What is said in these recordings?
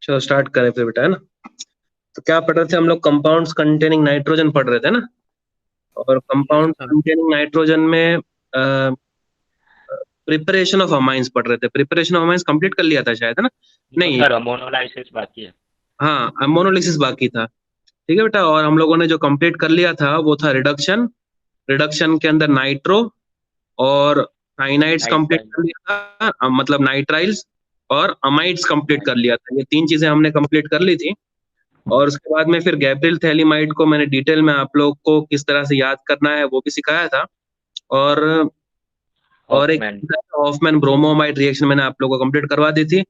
चलो स्टार्ट करें फिर बेटा, है ना। तो क्या पढ़ रहे थे हम लोग? कंपाउंड्स कंटेनिंग नाइट्रोजन पढ़ रहे थे ना। और कंपाउंड हाँ कंटेनिंग नाइट्रोजन में प्रिपरेशन ऑफ अमाइंस पढ़ रहे थे। प्रिपरेशन ऑफ अमाइंस कंप्लीट कर लिया था शायद, है ना? नो नहीं, सर, अमोनोलाइसिस बाकी है। हाँ, अमोनोलिसिस बाकी था। ठीक है बेटा, और हम लोगों ने जो कंप्लीट कर लिया था वो था रिडक्शन। रिडक्शन के अंदर नाइट्रो और साइनाइड्स कंप्लीट नाइट्राइल। कर लिया था, मतलब नाइट्राइल्स और अमाइड्स कंप्लीट कर नाइट। लिया था। ये तीन चीजें हमने कंप्लीट कर ली थी। और उसके बाद में फिर गैब्रियल थैलीमाइड को मैंने डिटेल में आप लोग को किस तरह से याद करना है वो भी सिखाया था। और एक हॉफमैन। हॉफमैन ब्रोमोमाइड रिएक्शन मैंने आप लोगों को कंप्लीट करवा दी थी।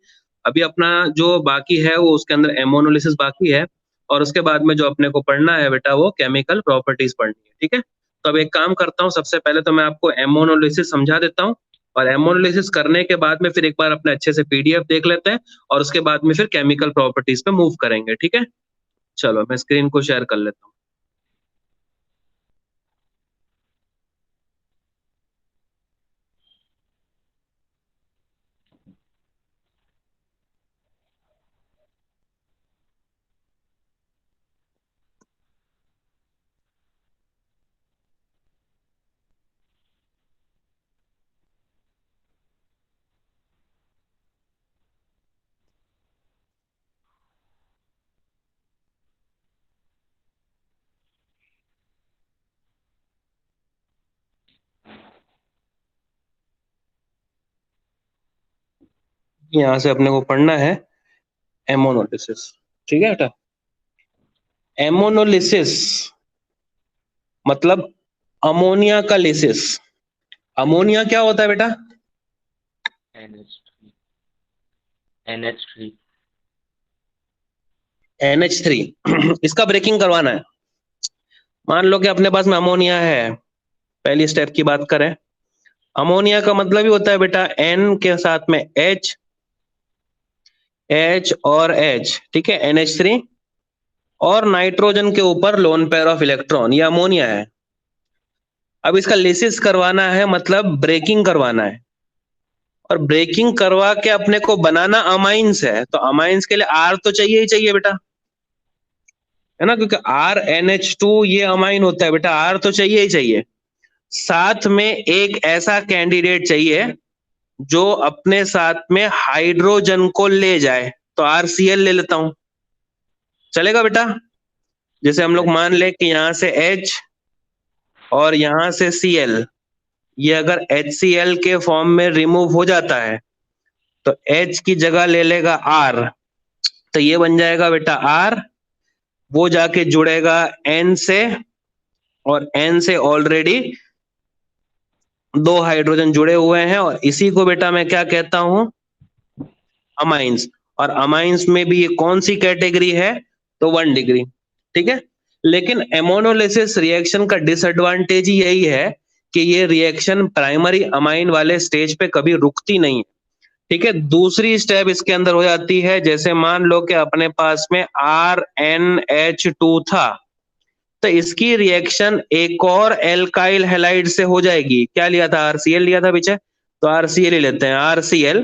अभी अपना जो बाकी है वो उसके अंदर एमोनोलिसिस बाकी है। और उसके बाद में जो अपने को पढ़ना है बेटा वो केमिकल प्रॉपर्टीज पढ़नी है। ठीक है, तो अब एक काम करता हूँ, सबसे पहले तो मैं आपको एमोनोलिसिस समझा देता हूँ। और एमोनोलिसिस करने के बाद में फिर एक बार अपने अच्छे से पीडीएफ देख लेते हैं। और उसके बाद में फिर केमिकल प्रॉपर्टीज पे मूव करेंगे। ठीक है, चलो मैं स्क्रीन को शेयर कर लेता हूँ। यहाँ से अपने को पढ़ना है एमोनोलिसिस। ठीक है बेटा, एमोनोलिसिस मतलब अमोनिया का लिसिस। अमोनिया क्या होता है बेटा? NH3। NH3। NH3। इसका ब्रेकिंग करवाना है। मान लो कि अपने पास में अमोनिया है। पहली स्टेप की बात करें, अमोनिया का मतलब ही होता है बेटा N के साथ में H, H और H, ठीक है, NH3। और नाइट्रोजन के ऊपर लोन पेयर ऑफ इलेक्ट्रॉन, ये अमोनिया है। अब इसका लिसिस करवाना है, मतलब ब्रेकिंग करवाना है। और ब्रेकिंग करवा के अपने को बनाना अमाइंस है, तो अमाइंस के लिए R तो चाहिए ही चाहिए बेटा, है ना, क्योंकि RNH2 ये अमाइन होता है बेटा, R तो चाहिए ही चाहिए। साथ में एक ऐसा कैंडिडेट चाहिए जो अपने साथ में हाइड्रोजन को ले जाए, तो RCl ले लेता हूं, चलेगा बेटा? जैसे हम लोग यस। मान ले कि यहां से H और यहां से Cl, ये अगर HCl के फॉर्म में रिमूव हो जाता है तो H की जगह ले लेगा R, तो ये बन जाएगा बेटा R। वो जाके जुड़ेगा N से, और N से ऑलरेडी दो हाइड्रोजन जुड़े हुए हैं, और इसी को बेटा मैं क्या कहता हूं? अमाइंस। और अमाइंस में भी ये कौन सी कैटेगरी है? तो 1 डिग्री। ठीक है, लेकिन एमोनोलिसिस रिएक्शन का डिसएडवांटेज ही यही है कि ये रिएक्शन प्राइमरी अमाइन वाले स्टेज पे कभी रुकती नहीं है। ठीक है, दूसरी स्टेप इसके अंदर हो जाती है, जैसे मान लो कि अपने पास में RNH2 था, तो इसकी रिएक्शन एक और एल्काइल हैलाइड से हो जाएगी। क्या लिया था? RCl लिया था पीछे, तो RCl ही लेते हैं, RCl।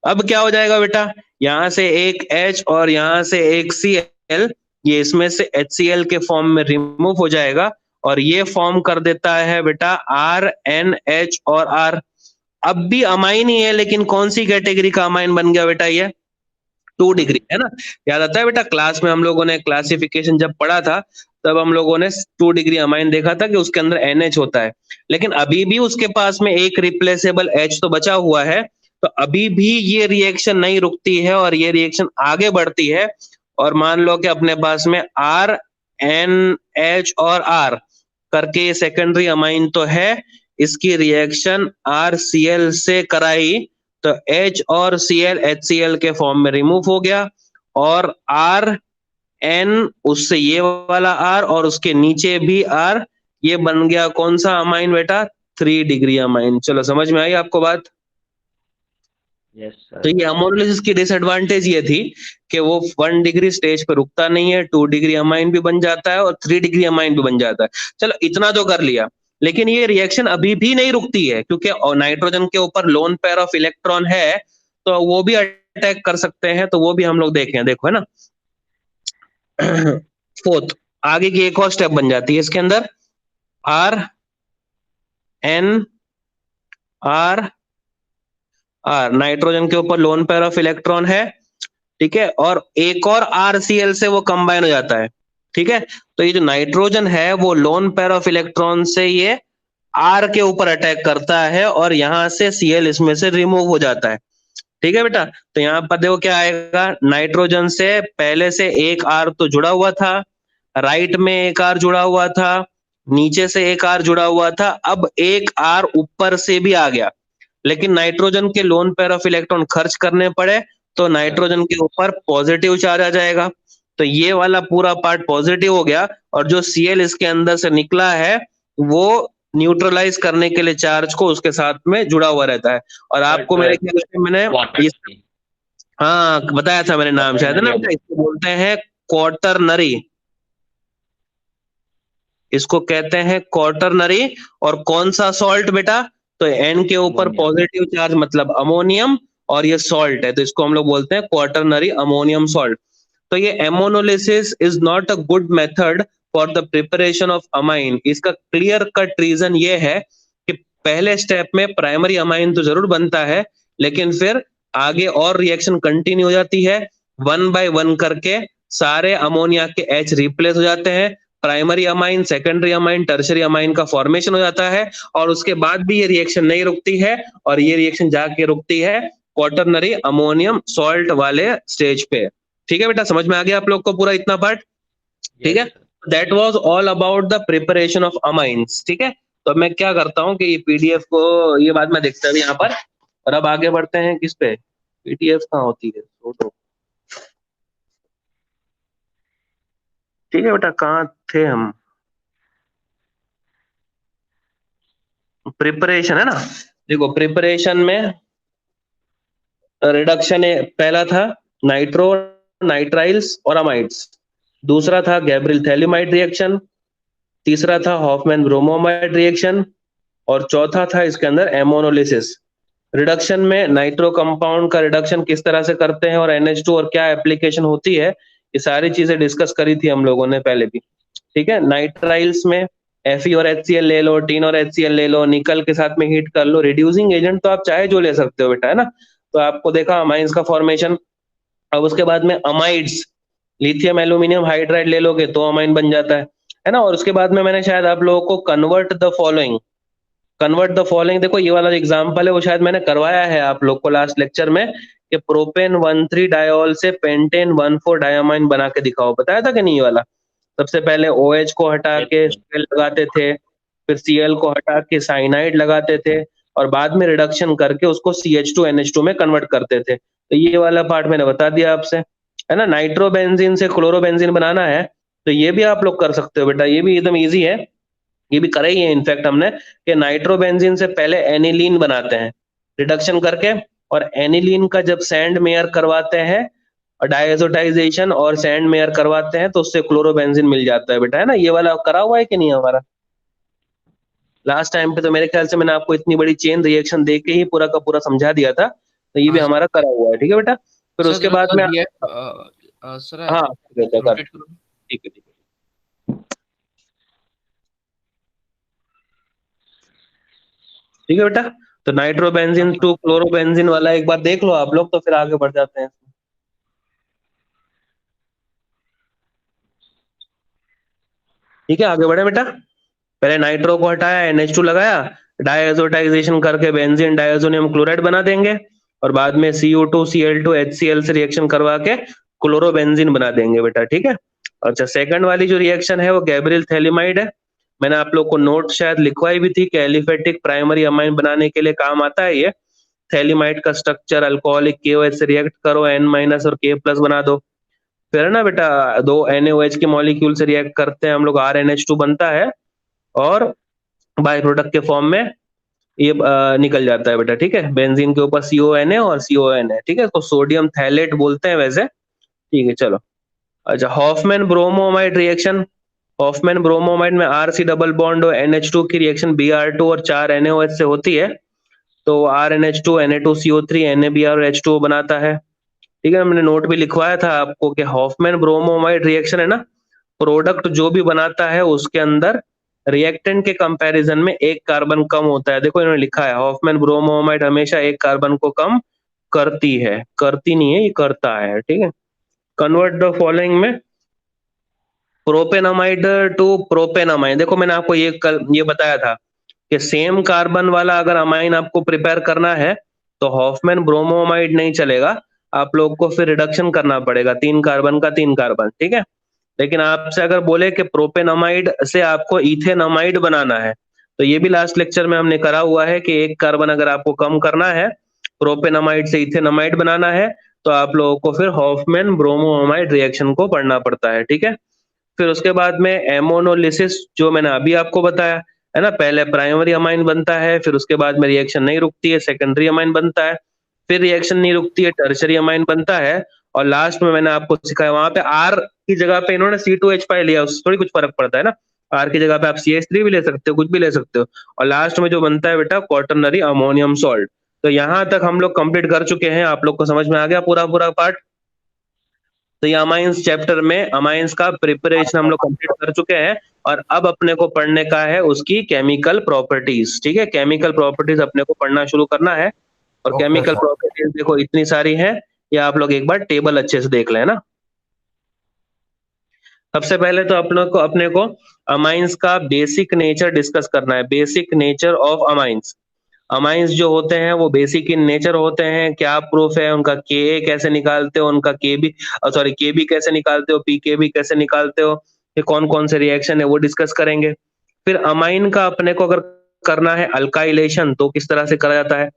अब क्या हो जाएगा बेटा? यहां से एक H और यहां से एक Cl, ये इसमें से HCl के फॉर्म में रिमूव हो जाएगा, और ये फॉर्म कर देता है बेटा RNH और R। अब भी अमाइन ही है, लेकिन कौन सी कैटेगरी का अमाइन बन गया बेटा? ये 2 डिग्री, है ना। याद आता है बेटा, क्लास में हम लोगों ने क्लासिफिकेशन जब पढ़ा था, तब हम लोगों ने 2 डिग्री अमाइन देखा था कि उसके अंदर NH होता है। लेकिन अभी भी उसके पास में एक रिप्लेसेबल H तो बचा हुआ है, तो अभी भी ये रिएक्शन नहीं रुकती है और ये रिएक्शन आगे बढ़ती है। और मान लो कि अपने पास में RNH और R करके ये सेकेंडरी अमाइन तो है, इसकी रिएक्शन RCl से कराई, तो H और Cl HCl के फॉर्म में रिमूव हो गया, और R N उससे ये वाला R और उसके नीचे भी R, ये बन गया कौन सा अमाइन बेटा? 3 डिग्री अमाइन। चलो समझ में आई आपको बात? यस तो सर। ये अमोनोलिसिस की डिसएडवांटेज ये थी कि वो 1 डिग्री स्टेज पे रुकता नहीं है, 2 डिग्री अमाइन भी बन जाता है और 3 डिग्री अमाइन भी बन जाता है। चलो इतना तो कर लिया, लेकिन ये रिएक्शन अभी भी नहीं रुकती है, क्योंकि नाइट्रोजन के ऊपर लोन पेयर ऑफ इलेक्ट्रॉन है, तो वो भी अटैक कर सकते हैं, तो वो भी हम लोग देखें, देखो है ना। फोर्थ, आगे की एक और स्टेप बन जाती है इसके अंदर, R N R R, nitrogen के ऊपर लोन पेयर ऑफ इलेक्ट्रॉन है, ठीक है, और एक और आरसीएल से वो कंबाइन हो जाता है, ठीक है। तो ये जो नाइट्रोजन है वो लोन पेयर ऑफ इलेक्ट्रॉन से ये आर के ऊपर अटैक करता है और यहां से सीएल इसमें से रिमूव हो जाता है, ठीक है बेटा। तो यहाँ पर देखो क्या आएगा, नाइट्रोजन से पहले से एक आर तो जुड़ा हुआ था, राइट में एक आर जुड़ा हुआ था, नीचे से एक आर जुड़ा हुआ था, अब एक आर ऊपर से भी आ गया, लेकिन नाइट्रोजन के लोन पेयर ऑफ इलेक्ट्रॉन खर्च करने पड़े, तो नाइट्रोजन के ऊपर पॉजिटिव चार्ज आ जाएगा, तो ये वाला पूरा पार्ट पॉजिटिव हो गया, और जो सीएल इसके अंदर से निकला है वो न्यूट्रलाइज करने के लिए चार्ज को उसके साथ में जुड़ा हुआ रहता है। और आपको मेरे ख्याल से मैंने हाँ बताया था मैंने नाम शायद, है ना बेटा, इसको बोलते हैं क्वार्टरनरी, इसको कहते हैं क्वार्टरनरी। और कौन सा सॉल्ट बेटा, तो एन के ऊपर पॉजिटिव चार्ज मतलब अमोनियम, और ये सॉल्ट है, तो इसको हम लोग बोलते हैं क्वार्टरनरी अमोनियम सॉल्ट। तो ये ammonolysis is not a good method for the preparation of amine. इसका क्लियर कट रीजन ये है कि पहले स्टेप में प्राइमरी अमाइन तो जरूर बनता है, लेकिन फिर आगे और रिएक्शन कंटिन्यू हो जाती है, 1 बाय 1 करके सारे अमोनिया के एच रिप्लेस हो जाते हैं, primary amine, secondary amine, tertiary amine का फॉर्मेशन हो जाता है, और उसके बाद भी ये रिएक्शन नहीं रुकती है, और ये रिएक्शन जाके रुकती है क्वार्टरनरी अमोनियम सॉल्ट वाले स्टेज पे। ठीक है बेटा, समझ में आ गया आप लोग को पूरा इतना पार्ट? ठीक है, that was all about the preparation of amines. ठीक है, तो मैं क्या करता हूँ कि ये पीडीएफ को ये बाद में देखते हैं यहाँ पर, और अब आगे बढ़ते हैं किस पे, पीडीएफ कहाँ होती है, फोटो। ठीक है बेटा, कहाँ थे हम, प्रिपरेशन है ना। देखो प्रिपरेशन में रिडक्शन पहला था नाइट्रो नाइट्राइल्स और अमाइड्स, दूसरा था गैब्रियल थैलिमाइड रिएक्शन, तीसरा था हॉफमैन ब्रोमोमाइड रिएक्शन, और चौथा था इसके अंदर एमोनोलिसिस। रिडक्शन में नाइट्रो कंपाउंड का रिडक्शन किस तरह से करते हैं और NH2 और क्या एप्लीकेशन होती है, ये सारी चीजें डिस्कस करी थी हम लोगों ने पहले भी। ठीक है, नाइट्राइल्स में Fe और HCl ले लो, टीन और HCl ले लो, निकल के साथ में हीट कर लो, रिड्यूसिंग एजेंट तो आप चाहे जो ले सकते हो बेटा, है ना। तो आपको देखा अमाइंस का फॉर्मेशन। अब उसके बाद में अमाइड्स, लिथियम एल्यूमिनियम हाइड्राइड ले लोगे तो अमाइन बन जाता है ना। और उसके बाद में मैंने शायद आप लोगों को कन्वर्ट द फॉलोइंग, देखो ये वाला एग्जांपल है वो शायद मैंने करवाया है आप लोग को लास्ट लेक्चर में, कि प्रोपेन 1,3 डायोल से पेंटेन 1,4 डायमाइन बना के दिखाओ, बताया था कि नहीं ये वाला। सबसे पहले OH को हटा के Cl लगाते थे, फिर Cl को हटा के साइनाइड लगाते थे, और बाद में रिडक्शन करके उसको CH2NH2 में कन्वर्ट करते थे। तो ये वाला पार्ट मैंने बता दिया आपसे, है ना। नाइट्रोबेंजीन से क्लोरोबेंजीन बनाना है तो ये भी आप लोग कर सकते हो बेटा, ये भी एकदम ईजी है, ये भी करा ही है इनफैक्ट हमने, कि नाइट्रोबेंजीन से पहले एनिलीन बनाते हैं रिडक्शन करके, और एनिलीन का जब सैंड मेयर करवाते हैं और डायजोटाइजेशन और सैंड मेयर करवाते हैं तो उससे क्लोरोबेंजीन मिल जाता है बेटा, है ना। ये वाला करा हुआ है कि नहीं हमारा लास्ट टाइम पे, तो मेरे ख्याल से मैंने आपको इतनी बड़ी चेन रिएक्शन दे के ही पूरा का पूरा समझा दिया था, तो ये भी हमारा करा हुआ है। ठीक है बेटा, फिर उसके बाद में सर हाँ ठीक है ठीक है। ठीक है बेटा, तो नाइट्रोबेंजीन टू क्लोरोबेंजीन वाला एक बार देख लो आप लोग, तो फिर आगे बढ़ जाते हैं। ठीक है, आगे बढ़े बेटा। पहले नाइट्रो को हटाया, NH2 लगाया, डायजोटाइजेशन करके बेंजीन डायजोनियम क्लोराइड बना देंगे, और बाद में CO2 Cl2 HCl से रिएक्शन करवा के क्लोरोबेंजीन बना देंगे बेटा। ठीक है, अच्छा सेकंड वाली जो रिएक्शन है वो गैब्रियल थैलिमाइड है, मैंने आप लोग को नोट शायद लिखवाई भी थी कि एलिफेटिक प्राइमरी अमाइन बनाने के लिए काम आता है ये। थैलिमाइड का स्ट्रक्चर अल्कोहलिक KOH से रिएक्ट करो, N- और K+ बना दो, फिर है ना बेटा दो NaOH के मॉलिक्यूल से रिएक्ट करते हैं हम लोग, RNH2 बनता है, और बाय प्रोडक्ट के फॉर्म में ये निकल जाता है बेटा। ठीक है, बेंजीन के ऊपर CONA और CON है, ठीक है, तो सोडियम थैलेट बोलते हैं वैसे। ठीक है चलो, अच्छा Hoffmann bromamide reaction, Hoffmann bromamide में RC डबल बॉन्ड और NH2 की रिएक्शन Br2 और 4 NaOH से होती है, तो RNH2 Na2CO3 NaBr और H2O बनाता है। ठीक है, मैंने नोट भी लिखवाया था आपको कि हॉफमैन ब्रोमोमाइड रिएक्शन है ना, प्रोडक्ट जो भी बनाता है उसके अंदर रिएक्टेंट के कंपैरिजन में एक कार्बन कम होता है। देखो इन्होंने लिखा है हॉफमैन ब्रोमोमाइड हमेशा एक कार्बन को कम करती है, करती नहीं है, ये करता है। ठीक है, कन्वर्ट द फॉलोइंग में प्रोपेनामाइड टू प्रोपेनामाइन। देखो मैंने आपको ये बताया था कि सेम कार्बन वाला अगर अमाइन आपको प्रिपेयर करना है तो हॉफमैन ब्रोमोमाइड नहीं चलेगा, आप लोग को फिर रिडक्शन करना पड़ेगा, 3 कार्बन का 3 कार्बन। ठीक है, लेकिन आपसे अगर बोले कि प्रोपेनामाइड से आपको इथेनामाइड बनाना है, तो ये भी लास्ट लेक्चर में हमने करा हुआ है कि एक कार्बन अगर आपको कम करना है, प्रोपेनामाइड से इथेनामाइड बनाना है, तो आप लोगों को फिर हॉफमैन ब्रोमोमाइड रिएक्शन को पढ़ना पड़ता है। ठीक है, फिर उसके बाद में एमोनोलिसिस जो मैंने अभी आपको बताया है ना, पहले प्राइमरी अमाइन बनता है, फिर उसके बाद में रिएक्शन नहीं रुकती है, सेकेंडरी अमाइन बनता है, फिर रिएक्शन नहीं रुकती है, टर्शरी अमाइन बनता है, और लास्ट में मैंने आपको सिखाया वहां पे आर की जगह पे इन्होंने C2H5 लिया, उससे थोड़ी कुछ फर्क पड़ता है ना, आर की जगह पे आप CH3 भी ले सकते हो, कुछ भी ले सकते हो, और लास्ट में जो बनता है बेटा क्वाटरनरी अमोनियम सॉल्ट। तो यहाँ तक हम लोग कंप्लीट कर चुके हैं, आप लोग को समझ में आ गया पूरा पूरा पार्ट। तो ये अमाइंस चैप्टर में अमाइंस का प्रिपरेशन हम लोग कंप्लीट कर चुके हैं, और अब अपने को पढ़ने का है उसकी केमिकल प्रॉपर्टीज। ठीक है, केमिकल प्रॉपर्टीज अपने को पढ़ना शुरू करना है, और ओके केमिकल सर। प्रॉपर्टीज देखो इतनी सारी हैं, ये आप लोग एक बार टेबल अच्छे से देख लें ना। सबसे पहले तो अपने को अमाइंस का बेसिक नेचर डिस्कस करना है, basic nature of amines. Amines जो होते हैं वो बेसिक इन नेचर होते हैं, क्या प्रूफ है उनका, के कैसे निकालते हो उनका, के बी सॉरी के बी कैसे निकालते हो, पी के बी कैसे निकालते हो, ये कौन कौन से रिएक्शन है वो डिस्कस करेंगे। फिर अमाइन का अपने को अगर करना है अल्काइलेशन तो किस तरह से करा जाता है,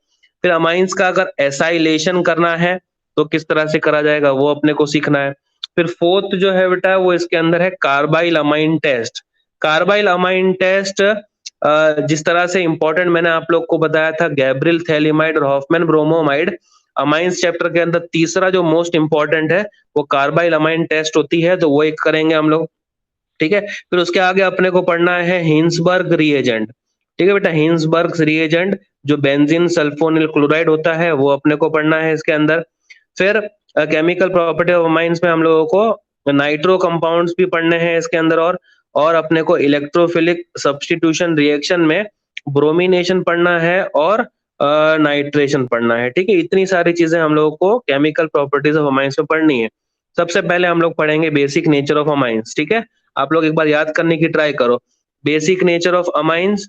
फिर अमाइंस का अगर एसाइलेशन करना है तो किस तरह से करा जाएगा वो अपने को सीखना है। फिर फोर्थ जो है बेटा वो इसके अंदर है carbylamine test. Carbylamine test जिस तरह से इंपॉर्टेंट मैंने आप लोग को बताया था गैब्रियल थैलिमाइड और हॉफमैन ब्रोमोमाइड, अमाइंस चैप्टर के अंदर तीसरा जो मोस्ट इंपॉर्टेंट है वो कार्बाइल अमाइन टेस्ट होती है, तो वो एक करेंगे हम लोग। ठीक है, फिर उसके आगे अपने को पढ़ना है हिंसबर्ग रिएजेंट। ठीक है बेटा, हिंसबर्ग रिएजेंट जो बेंजीन सल्फोनिल क्लोराइड होता है वो अपने को पढ़ना है इसके अंदर। फिर केमिकल प्रॉपर्टी ऑफ अमाइंस में हम लोगों को नाइट्रो कंपाउंड्स भी पढ़ने हैं इसके अंदर, और अपने को इलेक्ट्रोफिलिक सब्स्टिट्यूशन रिएक्शन में ब्रोमिनेशन पढ़ना है और नाइट्रेशन पढ़ना है। ठीक है, इतनी सारी चीजें हम लोगों को केमिकल प्रॉपर्टीज ऑफ अमाइंस में पढ़नी है। सबसे पहले हम लोग पढ़ेंगे बेसिक नेचर ऑफ अमाइंस। ठीक है, आप लोग एक बार याद करने की ट्राई करो, बेसिक नेचर ऑफ अमाइंस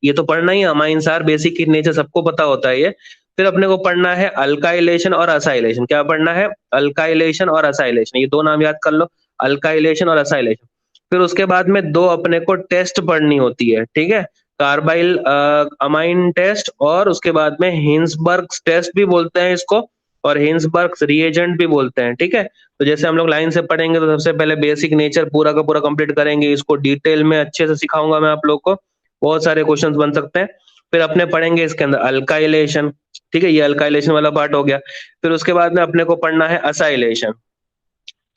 ये तो पढ़ना ही है, amines are basic in nature सबको पता होता है ये। फिर अपने को पढ़ना है अल्काइलेशन और असाइलेशन। क्या पढ़ना है, अल्काइलेशन और असाइलेशन, ये दो नाम याद कर लो, अल्काइलेशन और असाइलेशन। फिर उसके बाद में दो अपने को टेस्ट पढ़नी होती है। ठीक है, कार्बाइल अमाइन टेस्ट, और उसके बाद में हिंसबर्ग टेस्ट भी बोलते हैं इसको, और हिंसबर्ग रिएजेंट भी बोलते हैं। ठीक है, तो जैसे हम लोग लाइन से पढ़ेंगे तो सबसे पहले बेसिक नेचर पूरा का पूरा कंप्लीट करेंगे, इसको डिटेल में अच्छे से सिखाऊंगा मैं आप लोग को, बहुत सारे क्वेश्चंस बन सकते हैं। फिर अपने पढ़ेंगे इसके अंदर अल्काइलेशन। ठीक है, ये अल्काइलेशन वाला पार्ट हो गया। फिर उसके बाद में अपने को पढ़ना है असाइलेशन।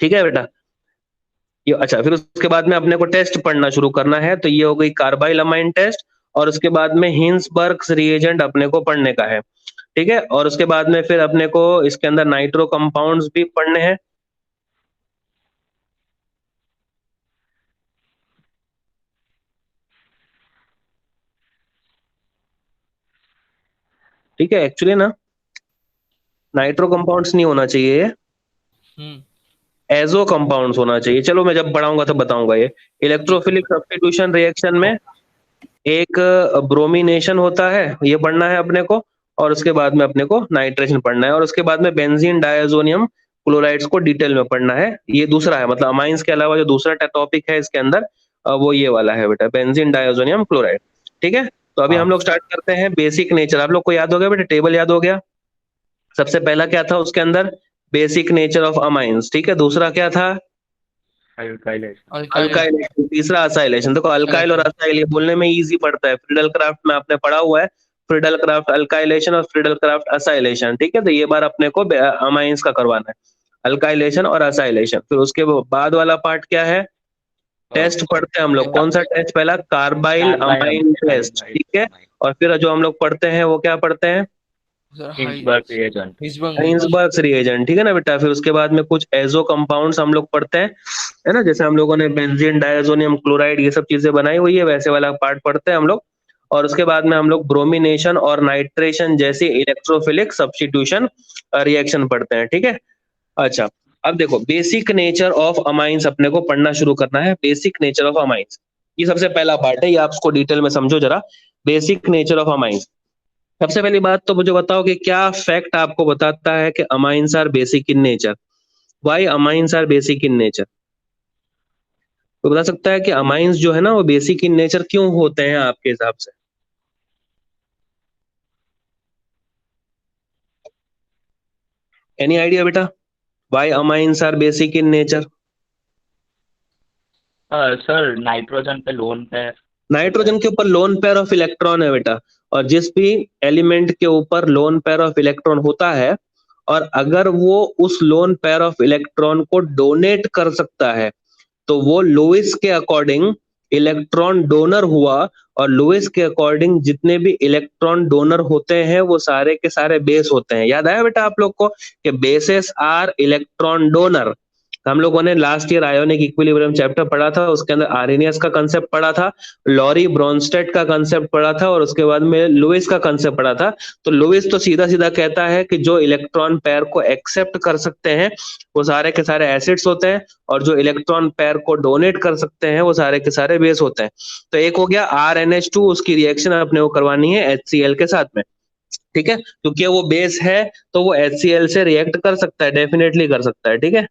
ठीक है बेटा, ये अच्छा, फिर उसके बाद में अपने को टेस्ट पढ़ना शुरू करना है, तो ये हो गई कार्बाइल अमाइन टेस्ट, और उसके बाद में हिंसबर्ग रिएजेंट अपने को पढ़ने का है। ठीक है, और उसके बाद में फिर अपने को इसके अंदर नाइट्रो कंपाउंड्स भी पढ़ने हैं। ठीक है, एक्चुअली ना नाइट्रो कंपाउंड्स नहीं होना चाहिए, हम्म एजो कंपाउंड्स होना चाहिए। चलो मैं जब पढ़ाऊंगा तो बताऊंगा। ये इलेक्ट्रोफिलिक सब्स्टिट्यूशन रिएक्शन में एक ब्रोमिनेशन होता है, ये पढ़ना है अपने को, और उसके बाद में अपने को नाइट्रेशन पढ़ना है, और उसके बाद में बेंजीन डायजोनियम क्लोराइड्स को डिटेल में पढ़ना है। ये दूसरा है, मतलब अमाइंस के अलावा जो दूसरा टॉपिक है इसके अंदर वो ये वाला है बेटा, बेंजीन डायजोनियम क्लोराइड। ठीक है, तो अभी हम लोग स्टार्ट करते हैं बेसिक नेचर। आप लोग को याद हो गया बेटा, टेबल याद हो गया। सबसे पहला क्या था उसके अंदर, बेसिक नेचर ऑफ अमाइंस। ठीक है, दूसरा क्या था, अल्काइलेशन। अल्काइलेशन, तीसरा असाइलेशन। देखो अल्काइल और असाइल ये बोलने में इजी पड़ता है, फ्रीडल क्राफ्ट में आपने पढ़ा हुआ है, फ्रीडल क्राफ्ट अल्काइलेशन और फ्रीडल क्राफ्ट असाइलेशन। ठीक है, तो ये बार अपने को अमाइंस का करवाना है, अल्काइलेशन और असाइलेशन। फिर उसके बाद वाला पार्ट क्या है, टेस्ट पढ़ते हैं हम लोग। कौन सा टेस्ट, पहला कार्बाइल अमाइन टेस्ट। ठीक है, और फिर जो हम लोग पढ़ते हैं वो क्या पढ़ते हैं, सर हिंसबर्ग रिएजेंट। हाइंसबर्ग रिएजेंट, ठीक है ना बेटा। फिर उसके बाद में कुछ एजो कंपाउंड्स हम लोग पढ़ते हैं, है ना, जैसे हम लोगों ने बेंजीन डायजोनियम क्लोराइड ये सब चीजें बनाई हुई है, वैसे वाला पार्ट पढ़ते हैं हम लोग। और उसके बाद में हम लोग ब्रोमिनेशन और नाइट्रेशन जैसी इलेक्ट्रोफिलिक सब्स्टिट्यूशन रिएक्शन पढ़ते हैं, ठीक है। अच्छा, अब देखो बेसिक नेचर ऑफ अमाइंस अपने को पढ़ना शुरू करना है। बेसिक नेचर ऑफ अमाइंस, ये सबसे पहला पार्ट है, ये आप इसको डिटेल में समझो जरा। बेसिक नेचर ऑफ अमाइंस, सबसे पहली बात तो मुझे बताओ कि क्या फैक्ट आपको बताता है कि amines are basic in nature. Why amines are basic in nature? तो बता सकता है कि अमाइंस जो है ना वो बेसिक इन नेचर क्यों होते हैं आपके हिसाब से? एनी आइडिया बेटा, why amines are basic in nature? Sir nitrogen पे लोन पेयर। नाइट्रोजन के ऊपर लोन पेयर ऑफ इलेक्ट्रॉन है बेटा, और जिस भी एलिमेंट के ऊपर लोन पेयर ऑफ इलेक्ट्रॉन होता है, और अगर वो उस लोन पेयर ऑफ इलेक्ट्रॉन को डोनेट कर सकता है, तो वो लुईस के अकॉर्डिंग इलेक्ट्रॉन डोनर हुआ। और लुईस के अकॉर्डिंग जितने भी इलेक्ट्रॉन डोनर होते हैं वो सारे के सारे बेस होते हैं। याद आया बेटा आप लोग को कि बेसेस आर इलेक्ट्रॉन डोनर? हम लोगों ने last year ionic equilibrium chapter पढ़ा था, उसके अंदर आर्हेनियस का कंसेप्ट पढ़ा था, लॉरी ब्रोनस्टेड का कंसेप्ट पढ़ा था, और उसके बाद में लुईस का कंसेप्ट पढ़ा था। तो लुईस तो सीधा सीधा कहता है कि जो इलेक्ट्रॉन पेयर को एक्सेप्ट कर सकते हैं वो सारे के सारे एसिड्स होते हैं, और जो इलेक्ट्रॉन पेयर को डोनेट कर सकते हैं वो सारे के सारे बेस होते हैं। तो एक हो गया RnH2, उसकी रिएक्शन अपने को करवानी है HCl के साथ में, ठीक है, क्योंकि वो बेस है तो वो HCl से रिएक्ट कर सकता है, डेफिनेटली कर सकता है, ठीक है।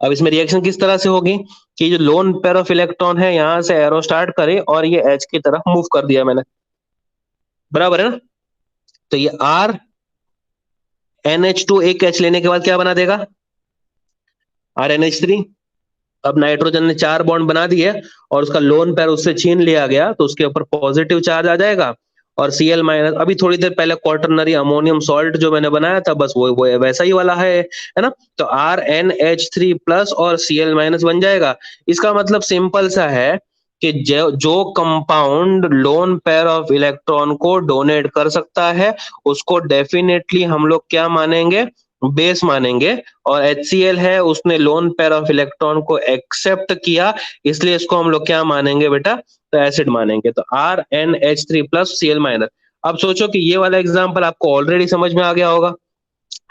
अब इसमें रिएक्शन किस तरह से होगी कि जो लोन पेयर ऑफ इलेक्ट्रॉन है यहां से एरो स्टार्ट करे और ये H की तरफ मूव कर दिया मैंने, बराबर है ना। तो ये RnH2 एक H लेने के बाद क्या बना देगा? RnH3। अब नाइट्रोजन ने 4 बॉन्ड बना दिए और उसका लोन पेयर उससे छीन लिया गया, तो उसके ऊपर पॉजिटिव चार्ज आ जाएगा। और Cl माइनस, अभी थोड़ी देर पहले क्वार्टरनरी अमोनियम सॉल्ट जो मैंने बनाया था, बस वो वैसा ही वाला है ना। तो RnH3 प्लस और Cl माइनस बन जाएगा। इसका मतलब सिंपल सा है कि जो compound lone pair of electron को डोनेट कर सकता है उसको डेफिनेटली हम लोग क्या मानेंगे? बेस मानेंगे। और HCl है, उसने लोन पेयर ऑफ इलेक्ट्रॉन को एक्सेप्ट किया, इसलिए इसको हम लोग क्या मानेंगे बेटा? तो एसिड मानेंगे। तो RnH3 प्लस Cl माइनस। अब सोचो कि ये वाला एग्जांपल आपको ऑलरेडी समझ में आ गया होगा।